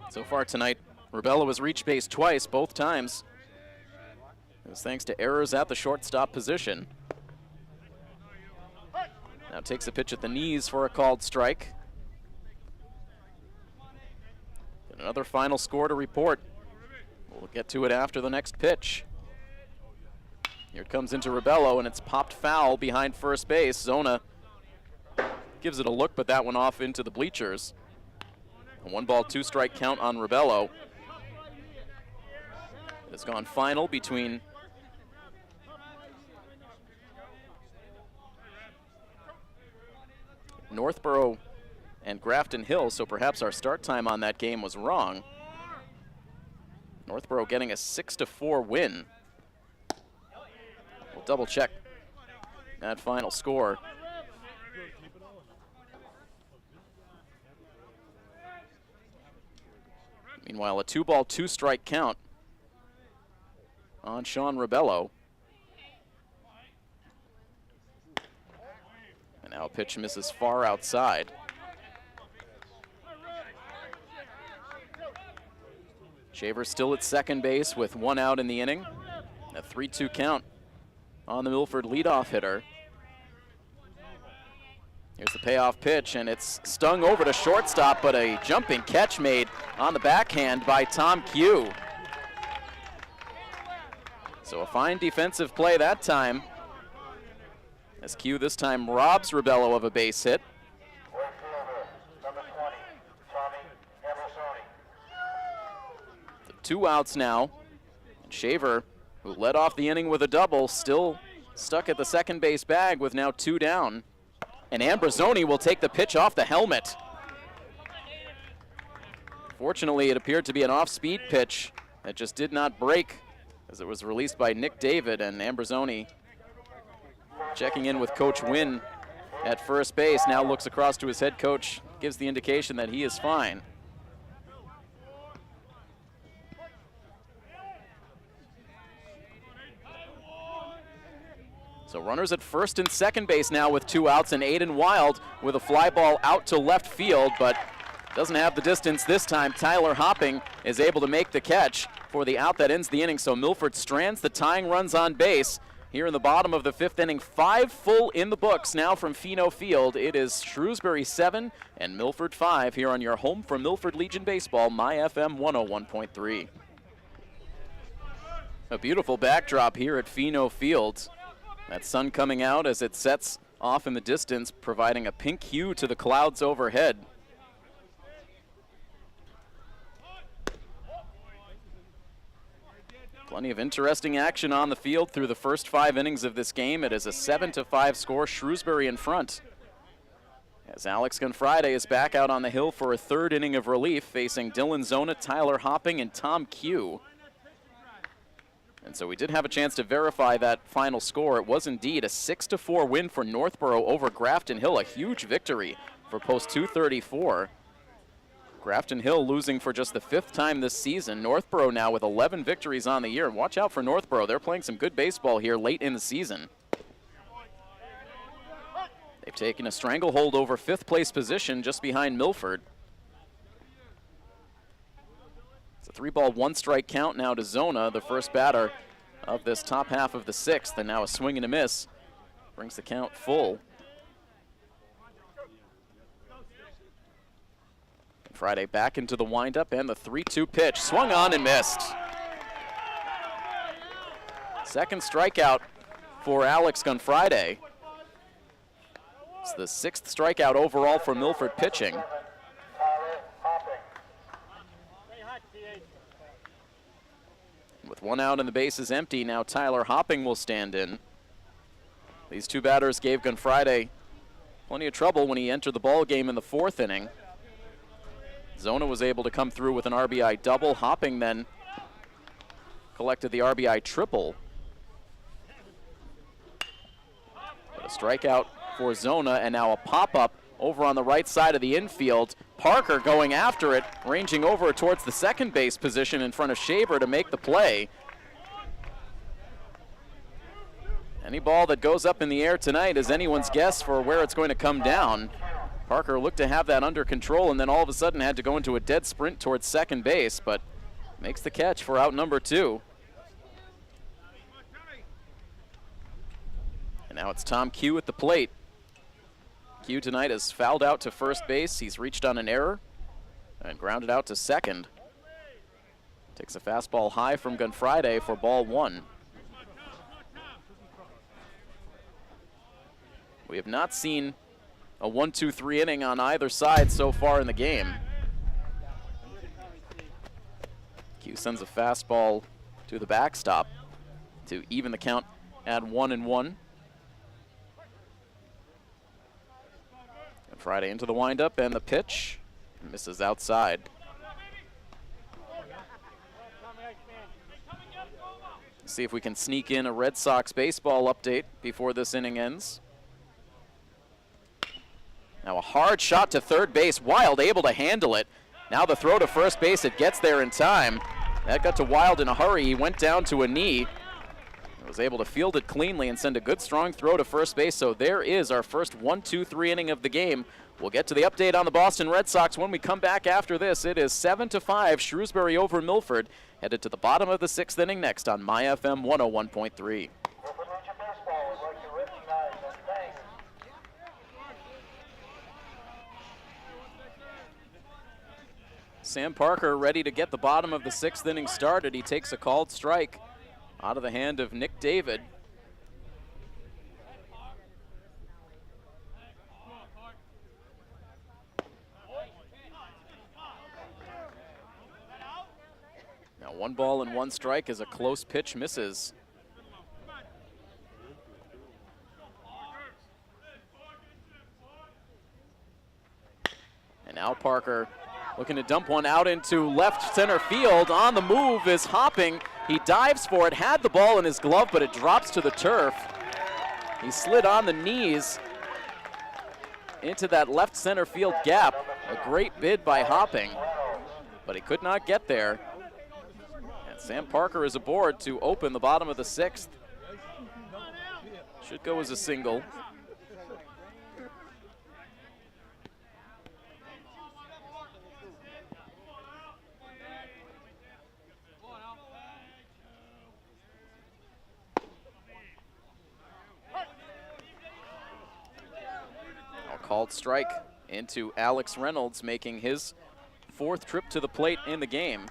So far tonight, Rebello has reached base twice, both times. It was thanks to errors at the shortstop position. Now takes a pitch at the knees for a called strike. And another final score to report. We'll get to it after the next pitch. Here it comes into Rebello, and it's popped foul behind first base. Zona gives it a look, but that one off into the bleachers. A 1-ball, 2-strike count on Rebello. It has gone final between Northborough and Grafton Hill, so perhaps our start time on that game was wrong. Northborough getting a 6-4 win. We'll double check that final score. Meanwhile, a 2-ball, 2-strike count on Sean Rebello. And now a pitch misses far outside. Shaver still at second base with 1 out in the inning. A 3-2 count on the Milford leadoff hitter. Here's the payoff pitch, and it's stung over to shortstop, but a jumping catch made on the backhand by Tom Q. So a fine defensive play that time, as Q this time robs Rebello of a base hit. Right fielder number 20, Tommy Emersoni. So 2 outs now. And Shaver, who led off the inning with a double, still stuck at the second base bag with now 2 down. And Ambrosoni will take the pitch off the helmet. Fortunately, it appeared to be an off-speed pitch that just did not break, as it was released by Nick David, and Ambrosoni, checking in with Coach Wynn at first base, now looks across to his head coach, gives the indication that he is fine. So runners at first and second base now with 2 outs, and Aiden Wild with a fly ball out to left field, but doesn't have the distance this time. Tyler Hopping is able to make the catch for the out that ends the inning, so Milford strands the tying runs on base. Here in the bottom of the 5th inning, 5 full in the books now from Pheno Field. It is Shrewsbury 7 and Milford 5 here on your home for Milford Legion Baseball, My FM 101.3. A beautiful backdrop here at Pheno Field. That sun coming out as it sets off in the distance, providing a pink hue to the clouds overhead. Plenty of interesting action on the field through the first 5 innings of this game. It is a 7-5 score, Shrewsbury in front. As Alex Gunfriday is back out on the hill for a 3rd inning of relief, facing Dylan Zona, Tyler Hopping, and Tom Q. And so we did have a chance to verify that final score. It was indeed a 6-4 win for Northborough over Grafton Hill, a huge victory for Post 234. Grafton Hill losing for just the 5th time this season. Northborough now with 11 victories on the year. Watch out for Northborough. They're playing some good baseball here late in the season. They've taken a stranglehold over 5th place position just behind Milford. It's a 3-ball, 1-strike count now to Zona, the first batter of this top half of the 6th, and now a swing and a miss brings the count full. Friday back into the windup, and the 3-2 pitch swung on and missed. Second strikeout for Alex Gunfriday. It's the 6th strikeout overall for Milford pitching. With 1 out and the bases empty, now Tyler Hopping will stand in. These 2 batters gave Gunfriday plenty of trouble when he entered the ball game in the 4th inning. Zona was able to come through with an RBI double. Hopping then collected the RBI triple. A strikeout for Zona, and now a pop-up over on the right side of the infield. Parker going after it, ranging over towards the second base position in front of Shaver to make the play. Any ball that goes up in the air tonight is anyone's guess for where it's going to come down. Parker looked to have that under control and then all of a sudden had to go into a dead sprint towards second base, but makes the catch for out number 2. And now it's Tom Q at the plate. Q tonight has fouled out to first base. He's reached on an error and grounded out to second. Takes a fastball high from Gunfriday for ball 1. We have not seen a 1-2-3 inning on either side so far in the game. Q sends a fastball to the backstop to even the count at 1-1. Friday into the windup and the pitch. Misses outside. See if we can sneak in a Red Sox baseball update before this inning ends. Now a hard shot to third base. Wild able to handle it. Now the throw to first base. It gets there in time. That got to Wild in a hurry. He went down to a knee. Was able to field it cleanly and send a good strong throw to first base. So there is our first 1-2-3 inning of the game. We'll get to the update on the Boston Red Sox when we come back after this. It is 7-5, Shrewsbury over Milford. Headed to the bottom of the 6th inning next on My FM 101.3. Sam Parker ready to get the bottom of the 6th inning started. He takes a called strike out of the hand of Nick David. Now 1 ball and 1 strike as a close pitch misses. And now Parker looking to dump one out into left center field. On the move is Hopping. He dives for it, had the ball in his glove, but it drops to the turf. He slid on the knees into that left center field gap. A great bid by Hopping, but he could not get there. And Sam Parker is aboard to open the bottom of the 6th. Should go as a single. Called strike into Alex Reynolds, making his 4th trip to the plate in the game.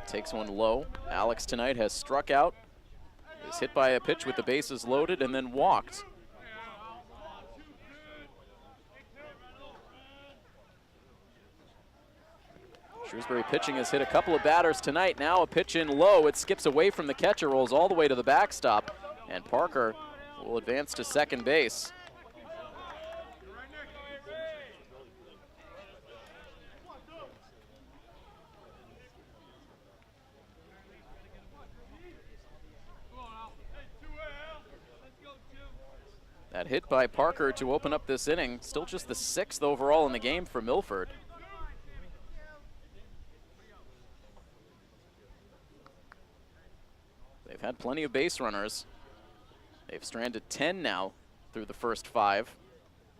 Takes one low. Alex tonight has struck out, is hit by a pitch with the bases loaded, and then walked. Shrewsbury pitching has hit a couple of batters tonight. Now a pitch in low. It skips away from the catcher, rolls all the way to the backstop, and Parker will advance to second base. That hit by Parker to open up this inning. Still just the 6th overall in the game for Milford. They've had plenty of base runners. They've stranded 10 now through the first 5.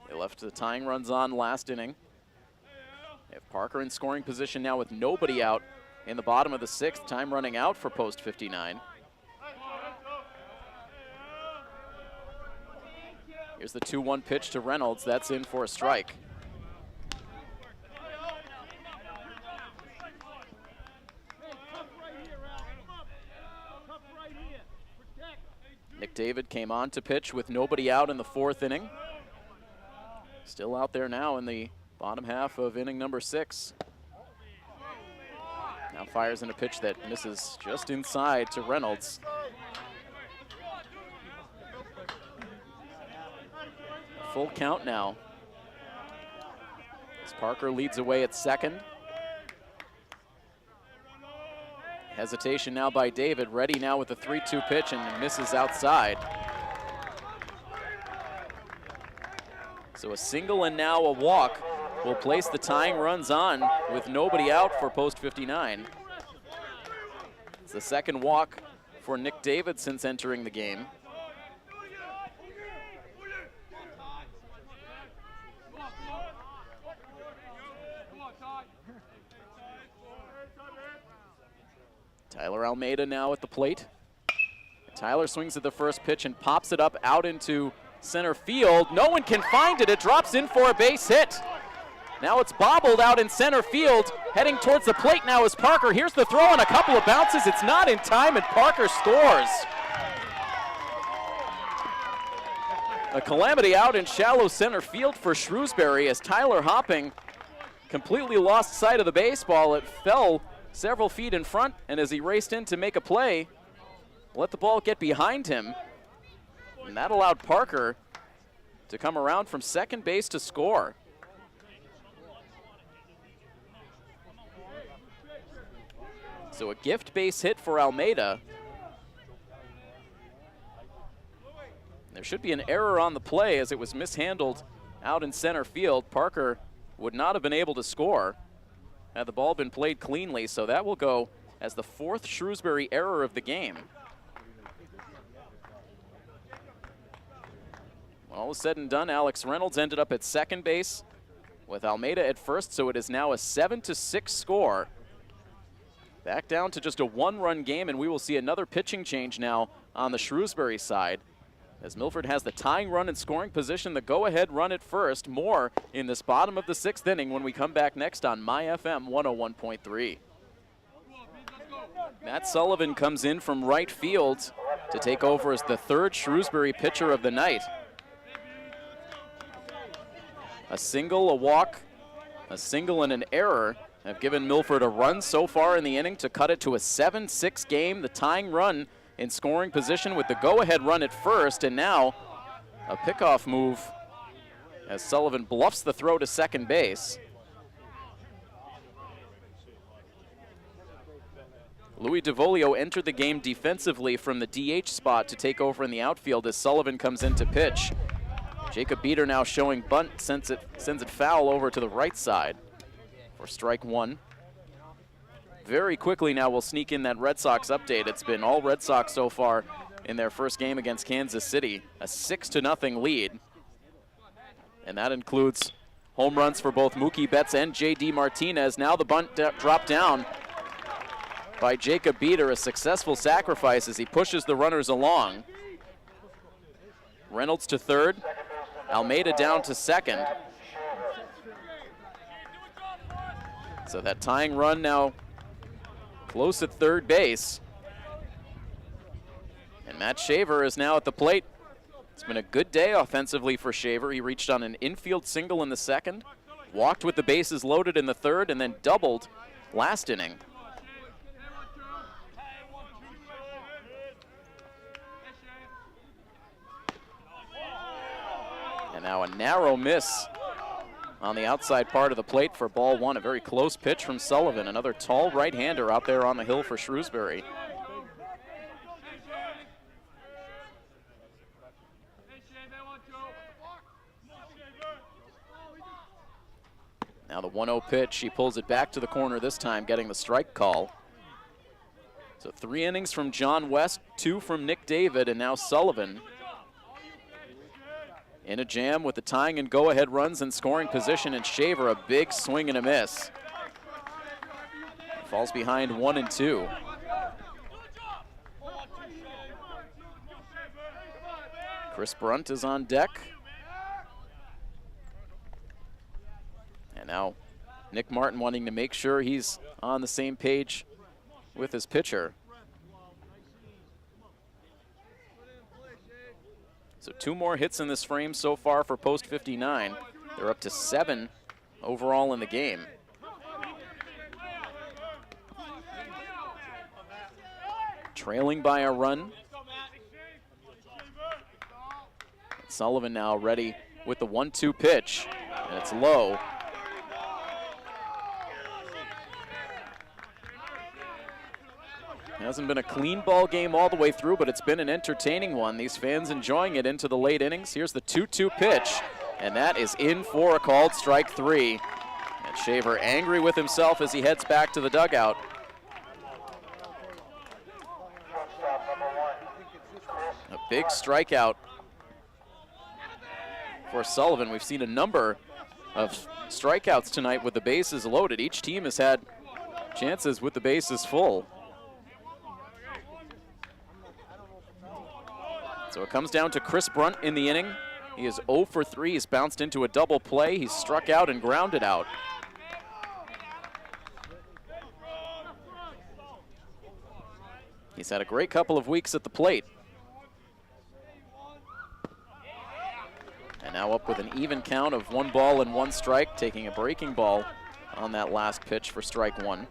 They left the tying runs on last inning. They have Parker in scoring position now with nobody out in the bottom of the 6th. Time running out for post 59. Here's the 2-1 pitch to Reynolds. That's in for a strike. Nick David came on to pitch with nobody out in the 4th inning. Still out there now in the bottom half of inning number 6. Now fires in a pitch that misses just inside to Reynolds. Full count now as Parker leads away at second. Hesitation now by David, ready now with the 3-2 pitch and misses outside. So a single and now a walk will place the tying runs on with nobody out for post 59. It's the second walk for Nick David since entering the game. Tyler Almeida now at the plate. Tyler swings at the first pitch and pops it up out into center field. No one can find it. It drops in for a base hit. Now it's bobbled out in center field. Heading towards the plate now is Parker. Here's the throw on a couple of bounces. It's not in time, and Parker scores. A calamity out in shallow center field for Shrewsbury as Tyler Hopping completely lost sight of the baseball. It fell several feet in front, and as he raced in to make a play, let the ball get behind him. And that allowed Parker to come around from second base to score. So a gift base hit for Almeida. There should be an error on the play as it was mishandled out in center field. Parker would not have been able to score had the ball been played cleanly, so that will go as the fourth Shrewsbury error of the game. When all is said and done, Alex Reynolds ended up at second base with Almeida at first, so it is now a 7-6 score. Back down to just a one-run game, and we will see another pitching change now on the Shrewsbury side, as Milford has the tying run in scoring position, the go-ahead run at first. More in this bottom of the sixth inning when we come back next on My FM 101.3. Matt Sullivan comes in from right field to take over as the third Shrewsbury pitcher of the night. A single, a walk, a single, and an error have given Milford a run so far in the inning to cut it to a 7-6 game. The tying run in scoring position with the go-ahead run at first, and now a pickoff move as Sullivan bluffs the throw to second base. Louis DeVolio entered the game defensively from the DH spot to take over in the outfield as Sullivan comes in to pitch. Jacob Beater now showing bunt, sends it foul over to the right side for strike one. Very quickly now we'll sneak in that Red Sox update. It's been all Red Sox so far in their first game against Kansas City. A 6-0 lead. And that includes home runs for both Mookie Betts and J.D. Martinez. Now the bunt dropped down by Jacob Beater. A successful sacrifice as he pushes the runners along. Reynolds to third. Almeida down to second. So that tying run now close at third base. And Matt Shaver is now at the plate. It's been a good day offensively for Shaver. He reached on an infield single in the second, walked with the bases loaded in the third, and then doubled last inning. And now a narrow miss on the outside part of the plate for ball one. A very close pitch from Sullivan. Another tall right-hander out there on the hill for Shrewsbury. Now the 1-0 pitch. He pulls it back to the corner this time, getting the strike call. So 3 innings from John West, 2 from Nick David, and now Sullivan in a jam with the tying and go-ahead runs in scoring position, and Shaver a big swing and a miss. Falls behind 1-2. Chris Brunt is on deck. And now Nick Martin wanting to make sure he's on the same page with his pitcher. So 2 more hits in this frame so far for post 59. They're up to 7 overall in the game. Trailing by a run. Sullivan now ready with the 1-2 pitch, and it's low. Hasn't been a clean ball game all the way through, but it's been an entertaining one. These fans enjoying it into the late innings. Here's the 2-2 pitch, and that is in for a called strike 3. And Shaver angry with himself as he heads back to the dugout. A big strikeout for Sullivan. We've seen a number of strikeouts tonight with the bases loaded. Each team has had chances with the bases full. So it comes down to Chris Brunt in the inning. He is 0 for 3. He's bounced into a double play. He's struck out and grounded out. He's had a great couple of weeks at the plate. And now up with an even count of 1 ball and 1 strike, taking a breaking ball on that last pitch for strike 1.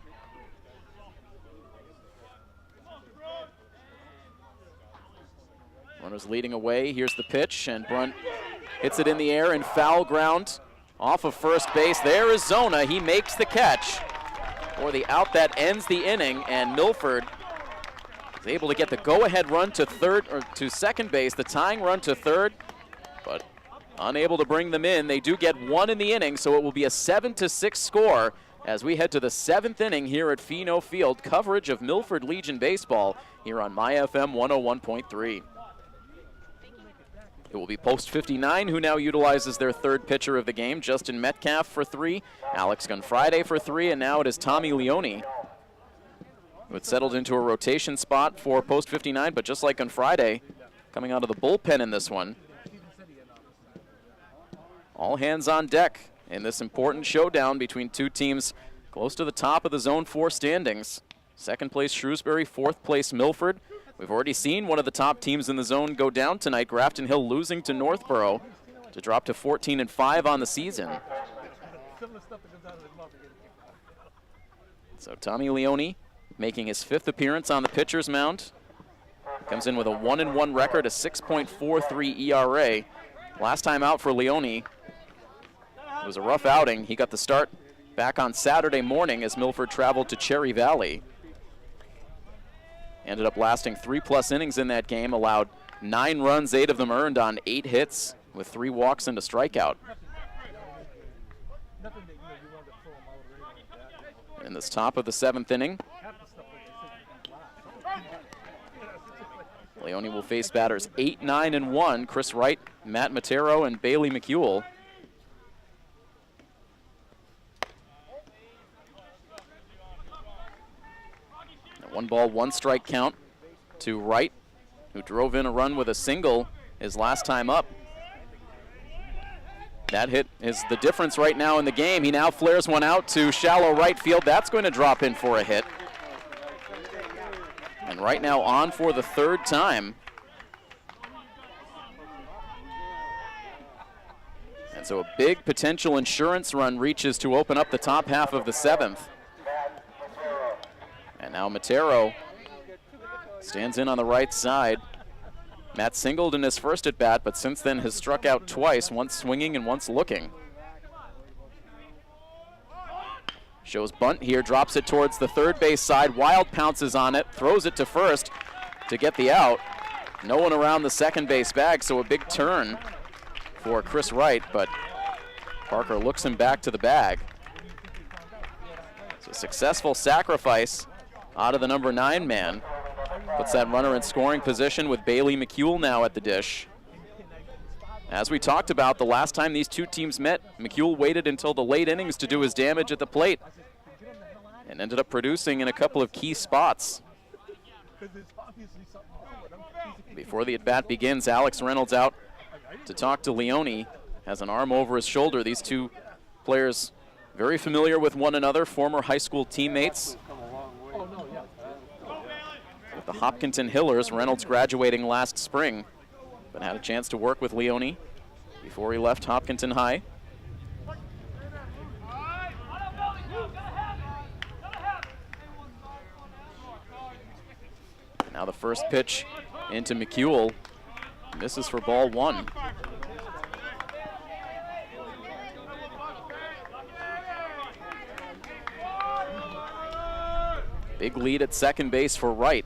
Runners leading away. Here's the pitch, and Brunt hits it in the air and foul ground off of first base. There is Zona. He makes the catch for the out that ends the inning, and Milford is able to get the go-ahead run to second base, the tying run to third, but unable to bring them in. They do get 1 in the inning, so it will be a 7-6 score as we head to the 7th inning here at Pheno Field. Coverage of Milford Legion baseball here on MyFM 101.3. It will be post 59 who now utilizes their 3rd pitcher of the game, Justin Metcalf for 3, Alex Gunfriday for 3, and now it is Tommy Leone, who had settled into a rotation spot for post 59, but just like Gunfriday, coming out of the bullpen in this one. All hands on deck in this important showdown between two teams close to the top of the Zone 4 standings. 2nd place Shrewsbury, 4th place Milford. We've already seen one of the top teams in the zone go down tonight, Grafton Hill losing to Northborough to drop to 14-5 on the season. So Tommy Leone making his 5th appearance on the pitcher's mound. Comes in with a 1-1 record, a 6.43 ERA. Last time out for Leone, it was a rough outing. He got the start back on Saturday morning as Milford traveled to Cherry Valley. Ended up lasting 3+ innings in that game, allowed 9 runs, 8 of them earned on 8 hits with 3 walks and a strikeout. In this top of the 7th inning, Leone will face batters 8, 9, and 1, Chris Wright, Matt Matero, and Bailey McEwell. A 1 ball, 1 strike count to Wright, who drove in a run with a single his last time up. That hit is the difference right now in the game. He now flares one out to shallow right field. That's going to drop in for a hit. And right now on for the 3rd time. And so a big potential insurance run reaches to open up the top half of the 7th. And now Matero stands in on the right side. Matt singled in his first at bat, but since then has struck out twice, once swinging and once looking. Shows bunt here, drops it towards the 3rd base side. Wild pounces on it, throws it to first to get the out. No one around the 2nd base bag, so a big turn for Chris Wright, but Parker looks him back to the bag. So a successful sacrifice out of the number 9 man. Puts that runner in scoring position with Bailey McEwell now at the dish. As we talked about, the last time these two teams met, McEwell waited until the late innings to do his damage at the plate and ended up producing in a couple of key spots. Before the at-bat begins, Alex Reynolds out to talk to Leone. Has an arm over his shoulder. These two players very familiar with one another, former high school teammates. With the Hopkinton Hillers, Reynolds graduating last spring, but had a chance to work with Leone before he left Hopkinton High. Now the first pitch into McEwell. Misses for ball 1. Big lead at second base for Wright.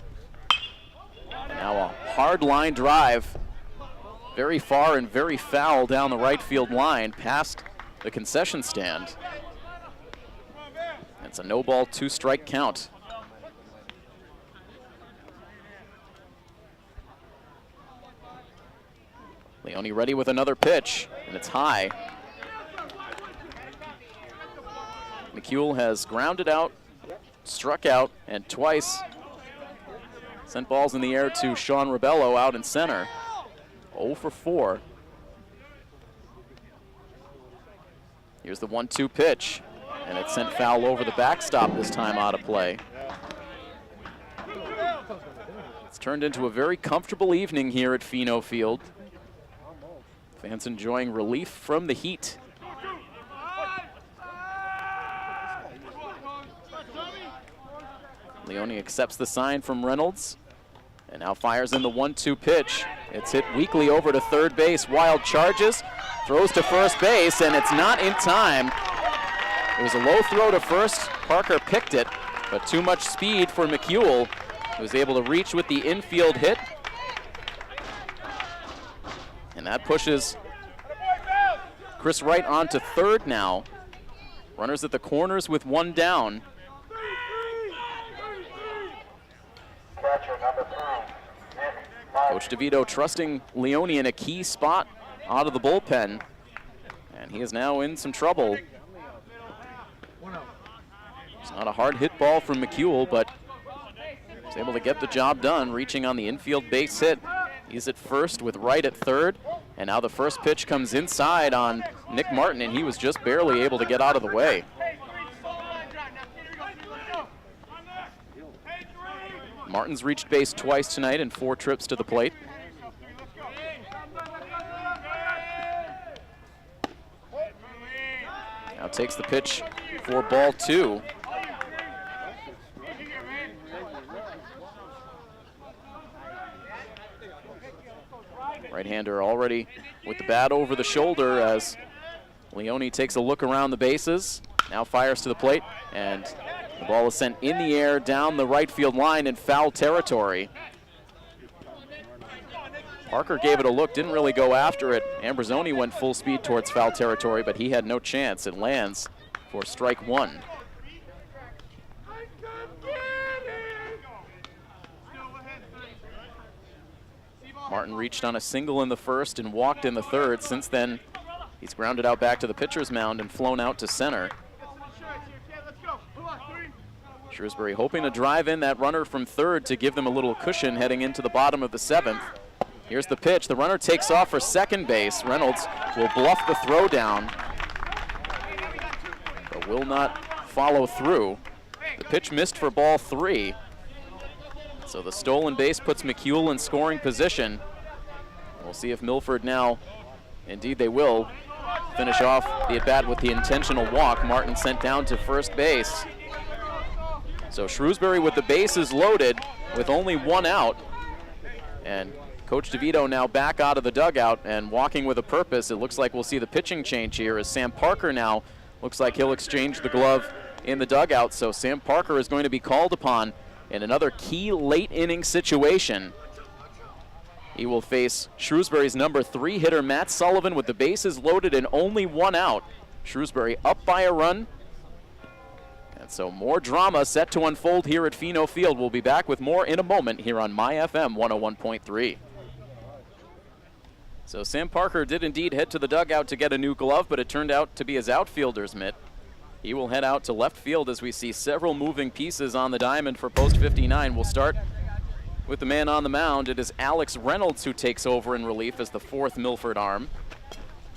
And now a hard line drive, very far and very foul down the right field line past the concession stand. It's a no ball, 2-strike count. Leone ready with another pitch, and it's high. McEwell has grounded out, struck out, and twice sent balls in the air to Sean Rebello out in center. 0 for 4. Here's the 1-2 pitch, and it's sent foul over the backstop this time out of play. It's turned into a very comfortable evening here at Pheno Field. Fans enjoying relief from the heat. Leone accepts the sign from Reynolds and now fires in the 1-2 pitch. It's hit weakly over to third base. Wild charges, throws to first base, and it's not in time. It was a low throw to first. Parker picked it, but too much speed for McEwell, who was able to reach with the infield hit. And that pushes Chris Wright on to third now. Runners at the corners with one down. Catcher number 3, Nick Martin. Coach DeVito trusting Leone in a key spot out of the bullpen. And he is now in some trouble. It's not a hard hit ball from McEwell, but he's able to get the job done, reaching on the infield base hit. He's at first with Wright at third. And now the first pitch comes inside on Nick Martin, and he was just barely able to get out of the way. Martin's reached base twice tonight in 4 trips to the plate. Now takes the pitch for ball 2. Right-hander already with the bat over the shoulder as Leone takes a look around the bases. Now fires to the plate, and the ball is sent in the air down the right field line in foul territory. Parker gave it a look, didn't really go after it. Ambrosoni went full speed towards foul territory, but he had no chance. It lands for strike 1. Martin reached on a single in the first and walked in the third. Since then, he's grounded out back to the pitcher's mound and flown out to center. Shrewsbury hoping to drive in that runner from third to give them a little cushion heading into the bottom of the 7th. Here's the pitch. The runner takes off for second base. Reynolds will bluff the throw down, but will not follow through. The pitch missed for ball 3. So the stolen base puts McEwell in scoring position. We'll see if Milford now, indeed they will, finish off the at-bat with the intentional walk. Martin sent down to first base. So Shrewsbury with the bases loaded with only 1 out. And Coach DeVito now back out of the dugout and walking with a purpose. It looks like we'll see the pitching change here as Sam Parker now looks like he'll exchange the glove in the dugout. So Sam Parker is going to be called upon in another key late inning situation. He will face Shrewsbury's number 3 hitter Matt Sullivan with the bases loaded and only 1 out. Shrewsbury up by a run. And so more drama set to unfold here at Pheno Field. We'll be back with more in a moment here on My FM 101.3. So Sam Parker did indeed head to the dugout to get a new glove, but it turned out to be his outfielder's mitt. He will head out to left field as we see several moving pieces on the diamond for post 59. We'll start with the man on the mound. It is Alex Reynolds who takes over in relief as the 4th Milford arm.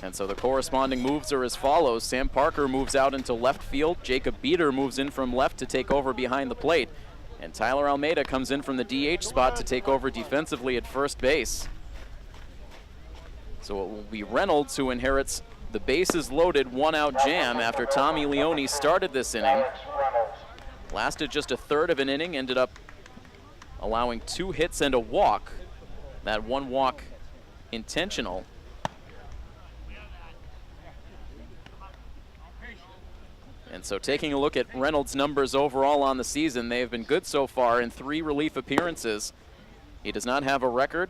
And so the corresponding moves are as follows. Sam Parker moves out into left field. Jacob Beater moves in from left to take over behind the plate. And Tyler Almeida comes in from the DH spot to take over defensively at first base. So it will be Reynolds who inherits the bases loaded 1 out jam after Tommy Leone started this inning. Lasted just a third of an inning, ended up allowing 2 hits and a walk. That 1 walk intentional. And so taking a look at Reynolds' numbers overall on the season, they have been good so far in 3 relief appearances. He does not have a record.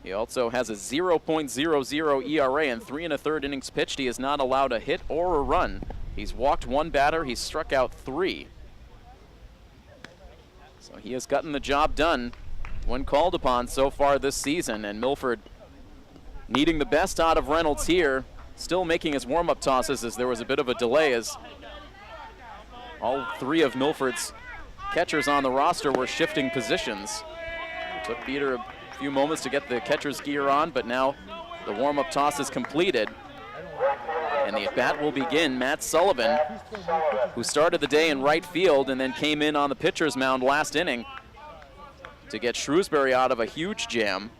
He also has a 0.00 ERA and 3 1/3 innings pitched. He has not allowed a hit or a run. He's walked 1 batter. He's struck out 3. So he has gotten the job done when called upon so far this season. And Milford needing the best out of Reynolds here, still making his warm-up tosses as there was a bit of a delay as all 3 of Milford's catchers on the roster were shifting positions. It took Beater a few moments to get the catcher's gear on, but now the warm-up toss is completed. And the at-bat will begin. Matt Sullivan, who started the day in right field and then came in on the pitcher's mound last inning to get Shrewsbury out of a huge jam.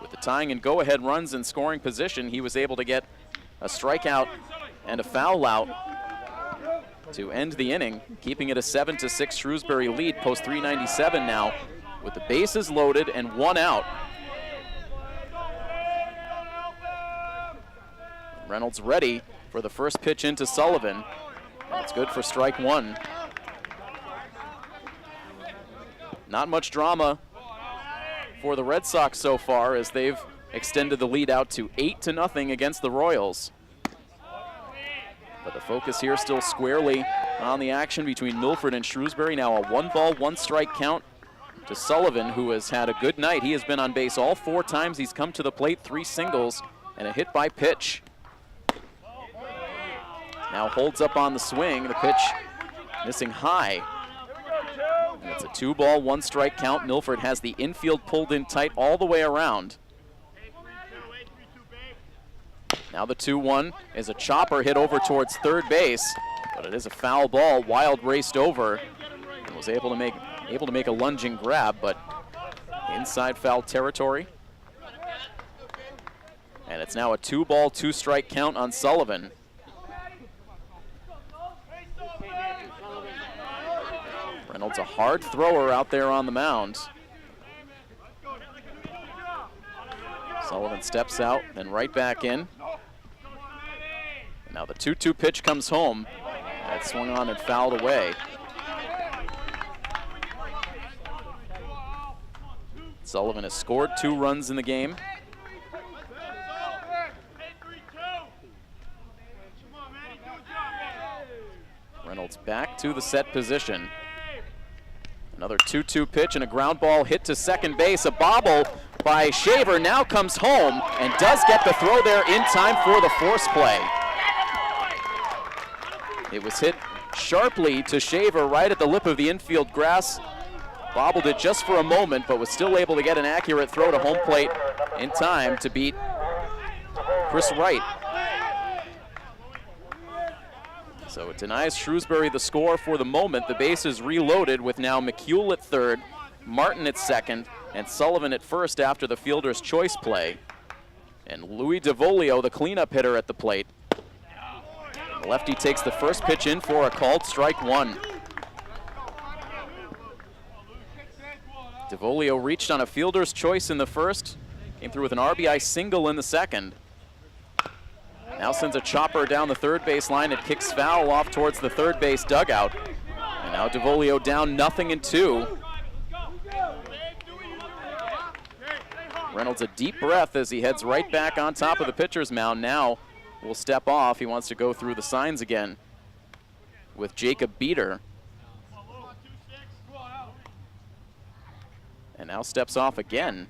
With the tying and go-ahead runs in scoring position, he was able to get a strikeout and a foul out to end the inning, keeping it a 7-6 Shrewsbury lead, post 397 now, with the bases loaded and 1 out. Reynolds ready for the first pitch into Sullivan. That's good for strike 1. Not much drama for the Red Sox so far as they've extended the lead out to 8-0 against the Royals. But the focus here still squarely on the action between Milford and Shrewsbury. Now a 1-ball, 1-strike count to Sullivan, who has had a good night. He has been on base all 4 times he's come to the plate, 3 singles and a hit by pitch. Now holds up on the swing, the pitch missing high. And it's a 2-ball, 1-strike count. Milford has the infield pulled in tight all the way around. Now the 2-1 is a chopper hit over towards third base, but it is a foul ball. Wild raced over and was able to make a lunging grab, but inside foul territory. And it's now a 2-ball, 2-strike count on Sullivan. Reynolds a hard thrower out there on the mound. Sullivan steps out, then right back in. Now the 2-2 pitch comes home. That swung on and fouled away. Sullivan has scored 2 runs in the game. Reynolds back to the set position. Another 2-2 pitch and a ground ball hit to second base. A bobble by Shaver now comes home and does get the throw there in time for the force play. It was hit sharply to Shaver right at the lip of the infield grass. Bobbled it just for a moment, but was still able to get an accurate throw to home plate in time to beat Chris Wright. So it denies Shrewsbury the score for the moment. The base is reloaded with now McHugh at third, Martin at second, and Sullivan at first after the fielder's choice play. And Louis DeVolio, the cleanup hitter, at the plate. The lefty takes the first pitch in for a called strike 1. DeVolio reached on a fielder's choice in the first, came through with an RBI single in the second. Now sends a chopper down the third base line. It kicks foul off towards the third base dugout. And now DeVolio down 0-2. Reynolds a deep breath as he heads right back on top of the pitcher's mound. Now will step off. He wants to go through the signs again with Jacob Beater. And now steps off again.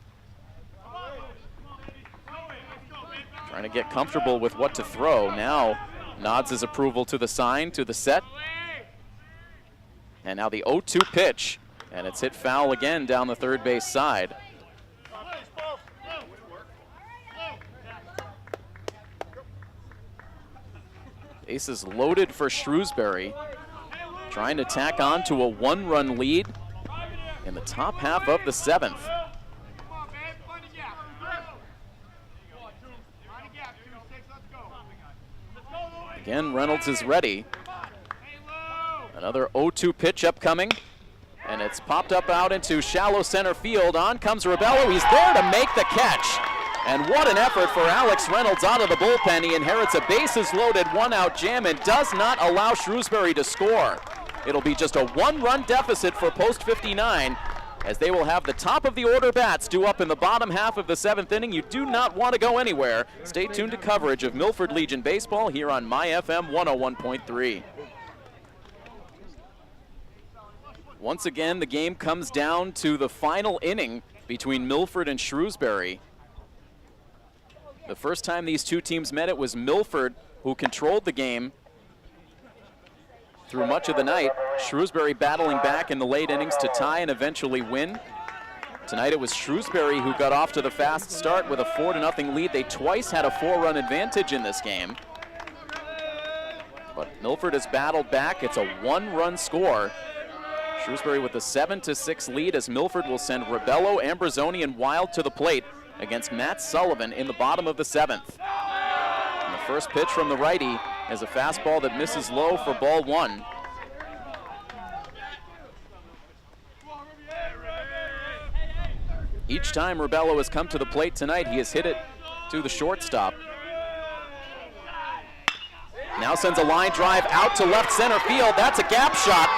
Trying to get comfortable with what to throw. Now nods his approval to the sign, to the set. And now the 0-2 pitch. And it's hit foul again down the third base side. Bases loaded for Shrewsbury. Trying to tack on to a 1-run lead in the top half of the 7th. Again, Reynolds is ready. Another 0-2 pitch upcoming. And it's popped up out into shallow center field. On comes Rebello. He's there to make the catch. And what an effort for Alex Reynolds out of the bullpen. He inherits a bases-loaded one-out jam and does not allow Shrewsbury to score. It'll be just a one-run deficit for post 59, as they will have the top of the order bats due up in the bottom half of the 7th inning. You do not want to go anywhere. Stay tuned to coverage of Milford Legion Baseball here on My FM 101.3. Once again, the game comes down to the final inning between Milford and Shrewsbury. The first time these two teams met, it was Milford who controlled the game through much of the night. Shrewsbury battling back in the late innings to tie and eventually win. Tonight it was Shrewsbury who got off to the fast start with a 4-0 lead. They twice had a 4-run advantage in this game. But Milford has battled back. It's a 1-run score. Shrewsbury with a 7-6 lead as Milford will send Rebello, Ambrosoni, and Wild to the plate against Matt Sullivan in the bottom of the 7th. And the first pitch from the righty is a fastball that misses low for ball 1. Each time Rebello has come to the plate tonight, he has hit it to the shortstop. Now sends a line drive out to left center field. That's a gap shot.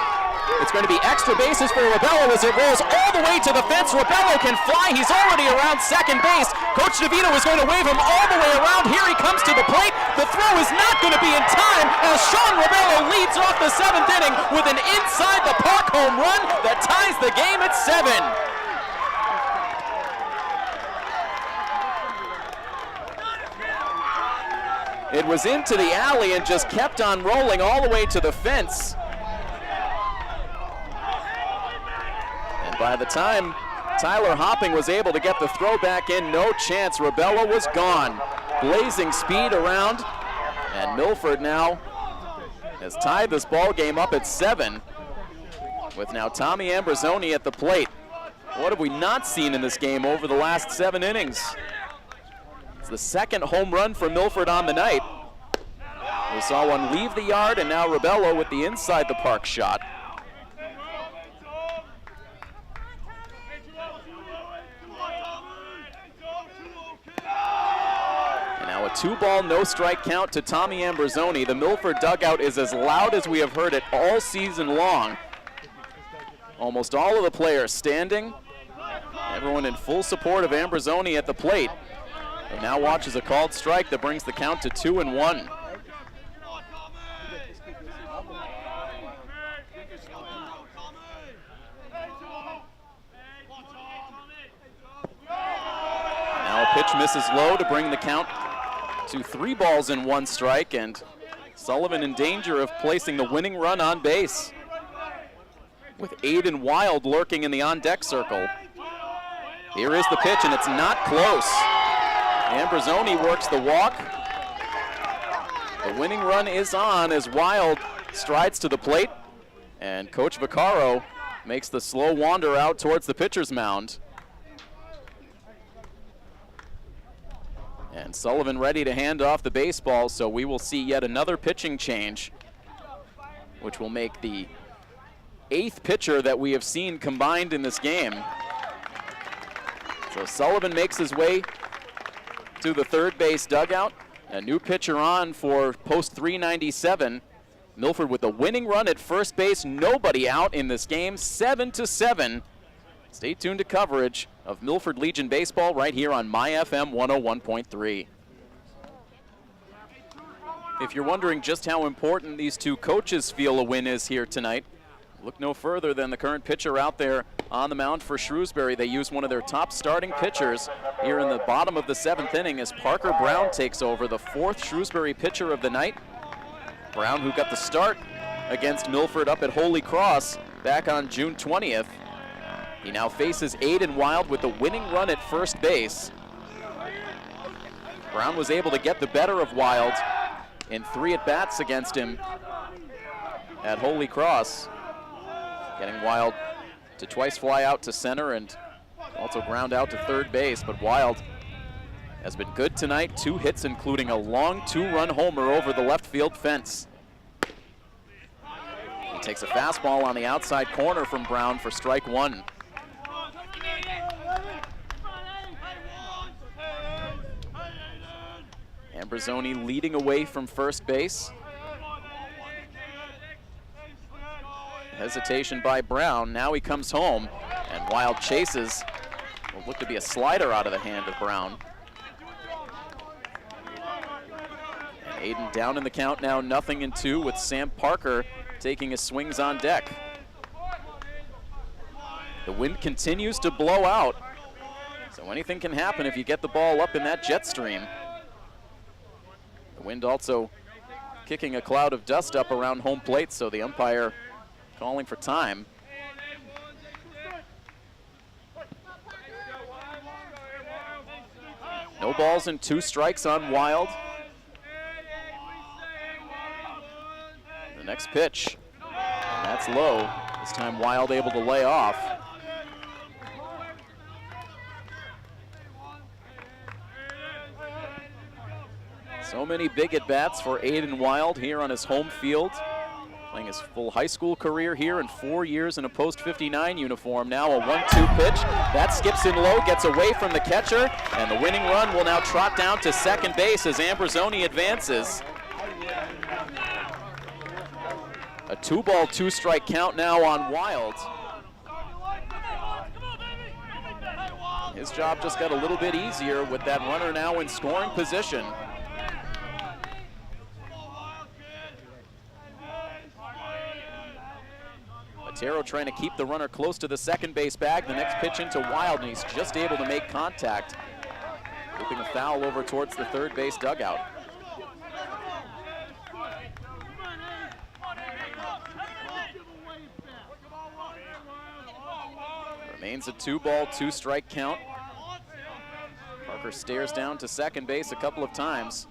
It's going to be extra bases for Rebello as it rolls all the way to the fence. Rebello can fly. He's already around second base. Coach DeVito is going to wave him all the way around. Here he comes to the plate. The throw is not going to be in time as Sean Rebello leads off the 7th inning with an inside the park home run that ties the game at 7. It was into the alley and just kept on rolling all the way to the fence. And by the time Tyler Hopping was able to get the throw back in, no chance. Rebello was gone. Blazing speed around, and Milford now has tied this ball game up at 7 with now Tommy Ambrosoni at the plate. What have we not seen in this game over the last 7 innings? It's the second home run for Milford on the night. We saw one leave the yard, and now Rebello with the inside the park shot. And now a 2-ball, no-strike count to Tommy Ambrosoni. The Milford dugout is as loud as we have heard it all season long. Almost all of the players standing. Everyone in full support of Ambrosoni at the plate. And now watches a called strike that brings the count to 2-1. Now a pitch misses low to bring the count to 3 balls and 1 strike, and Sullivan in danger of placing the winning run on base, with Aiden Wild lurking in the on-deck circle. Here is the pitch, and it's not close. Ambrosoni works the walk. The winning run is on as Wild strides to the plate, and Coach Vaccaro makes the slow wander out towards the pitcher's mound. And Sullivan ready to hand off the baseball, so we will see yet another pitching change, which will make the 8th pitcher that we have seen combined in this game. So Sullivan makes his way to the third base dugout. A new pitcher on for post 397. Milford with the winning run at first base. Nobody out in this game, 7-7. Stay tuned to coverage of Milford Legion Baseball right here on My FM 101.3. If you're wondering just how important these two coaches feel a win is here tonight, look no further than the current pitcher out there on the mound for Shrewsbury. They use one of their top starting pitchers here in the bottom of the 7th inning as Parker Brown takes over, the 4th Shrewsbury pitcher of the night. Brown, who got the start against Milford up at Holy Cross back on June 20th. He now faces Aiden Wild with the winning run at first base. Brown was able to get the better of Wild in 3 at-bats against him at Holy Cross, getting Wild to twice fly out to center and also ground out to third base. But Wild has been good tonight, 2 hits, including a long 2-run homer over the left field fence. He takes a fastball on the outside corner from Brown for strike 1. Ambrosoni leading away from first base. Hesitation by Brown. Now he comes home, and Wild chases. Will look to be a slider out of the hand of Brown. And Aiden down in the count now, 0-2, with Sam Parker taking his swings on deck. The wind continues to blow out, so anything can happen if you get the ball up in that jet stream. The wind also kicking a cloud of dust up around home plate, so the umpire calling for time. No balls and 2 strikes on Wild. The next pitch, and that's low. This time Wild able to lay off. So many big at-bats for Aiden Wild here on his home field. Playing his full high school career here and 4 years in a post-59 uniform. Now a 1-2 pitch. That skips in low, gets away from the catcher, and the winning run will now trot down to second base as Ambrosoni advances. A 2-ball, 2-strike count now on Wild. His job just got a little bit easier with that runner now in scoring position. Matero trying to keep the runner close to the second base bag. The next pitch into Wild, and he's just able to make contact, whipping a foul over towards the third base dugout. Remains a 2-ball, 2-strike count. Parker stares down to second base a couple of times.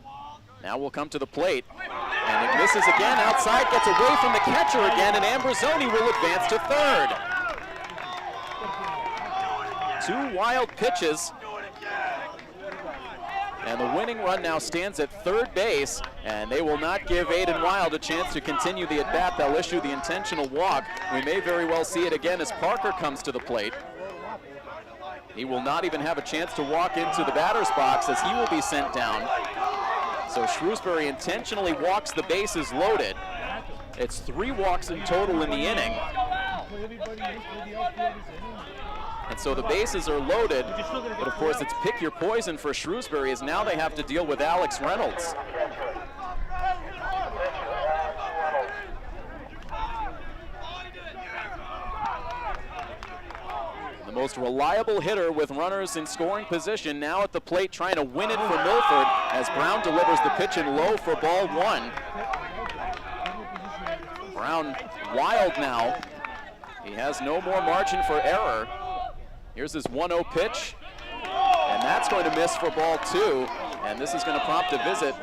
Now we'll come to the plate, and it misses again outside, gets away from the catcher again, and Ambrosoni will advance to third. 2 Wild pitches, and the winning run now stands at third base, and they will not give Aiden Wild a chance to continue the at-bat. They'll issue the intentional walk. We may very well see it again as Parker comes to the plate. He will not even have a chance to walk into the batter's box as he will be sent down. So Shrewsbury intentionally walks the bases loaded. It's 3 walks in total in the inning. And so the bases are loaded, but of course it's pick your poison for Shrewsbury, as now they have to deal with Alex Reynolds. The most reliable hitter with runners in scoring position now at the plate, trying to win it for Milford as Brown delivers the pitch in low for ball 1. Brown Wild now. He has no more margin for error. Here's his 1-0 pitch, and that's going to miss for ball 2. And this is going to prompt a visit,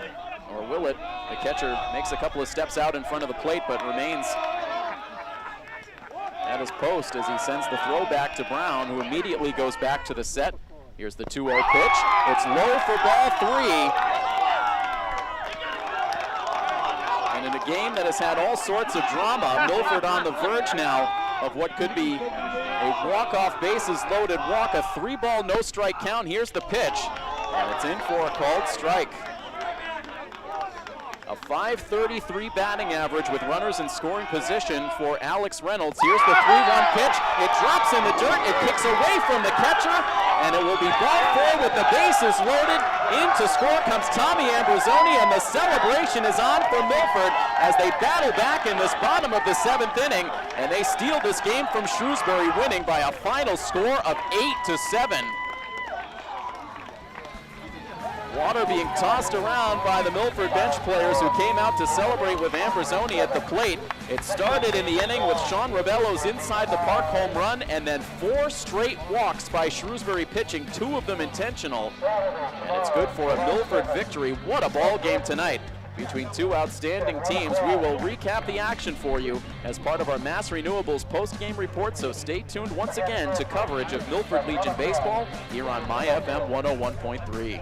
or will it? The catcher makes a couple of steps out in front of the plate, but remains at his post as he sends the throw back to Brown, who immediately goes back to the set. Here's the 2-0 pitch. It's low for ball 3. And in a game that has had all sorts of drama, Milford on the verge now of what could be a walk-off bases loaded walk, a 3-ball, no-strike count. Here's the pitch, and it's in for a called strike. A .533 batting average with runners in scoring position for Alex Reynolds. Here's the 3-1 pitch. It drops in the dirt. It kicks away from the catcher, and it will be ball 4 with the bases loaded. In to score comes Tommy Ambrosoni, and the celebration is on for Milford as they battle back in this bottom of the 7th inning, and they steal this game from Shrewsbury, winning by a final score of 8-7. Water being tossed around by the Milford bench players who came out to celebrate with Ambrosoni at the plate. It started in the inning with Sean Rebello's inside the park home run, and then 4 straight walks by Shrewsbury pitching, 2 of them intentional. And it's good for a Milford victory. What a ball game tonight between 2 outstanding teams. We will recap the action for you as part of our Mass Renewables post-game report, so stay tuned once again to coverage of Milford Legion baseball here on My FM 101.3.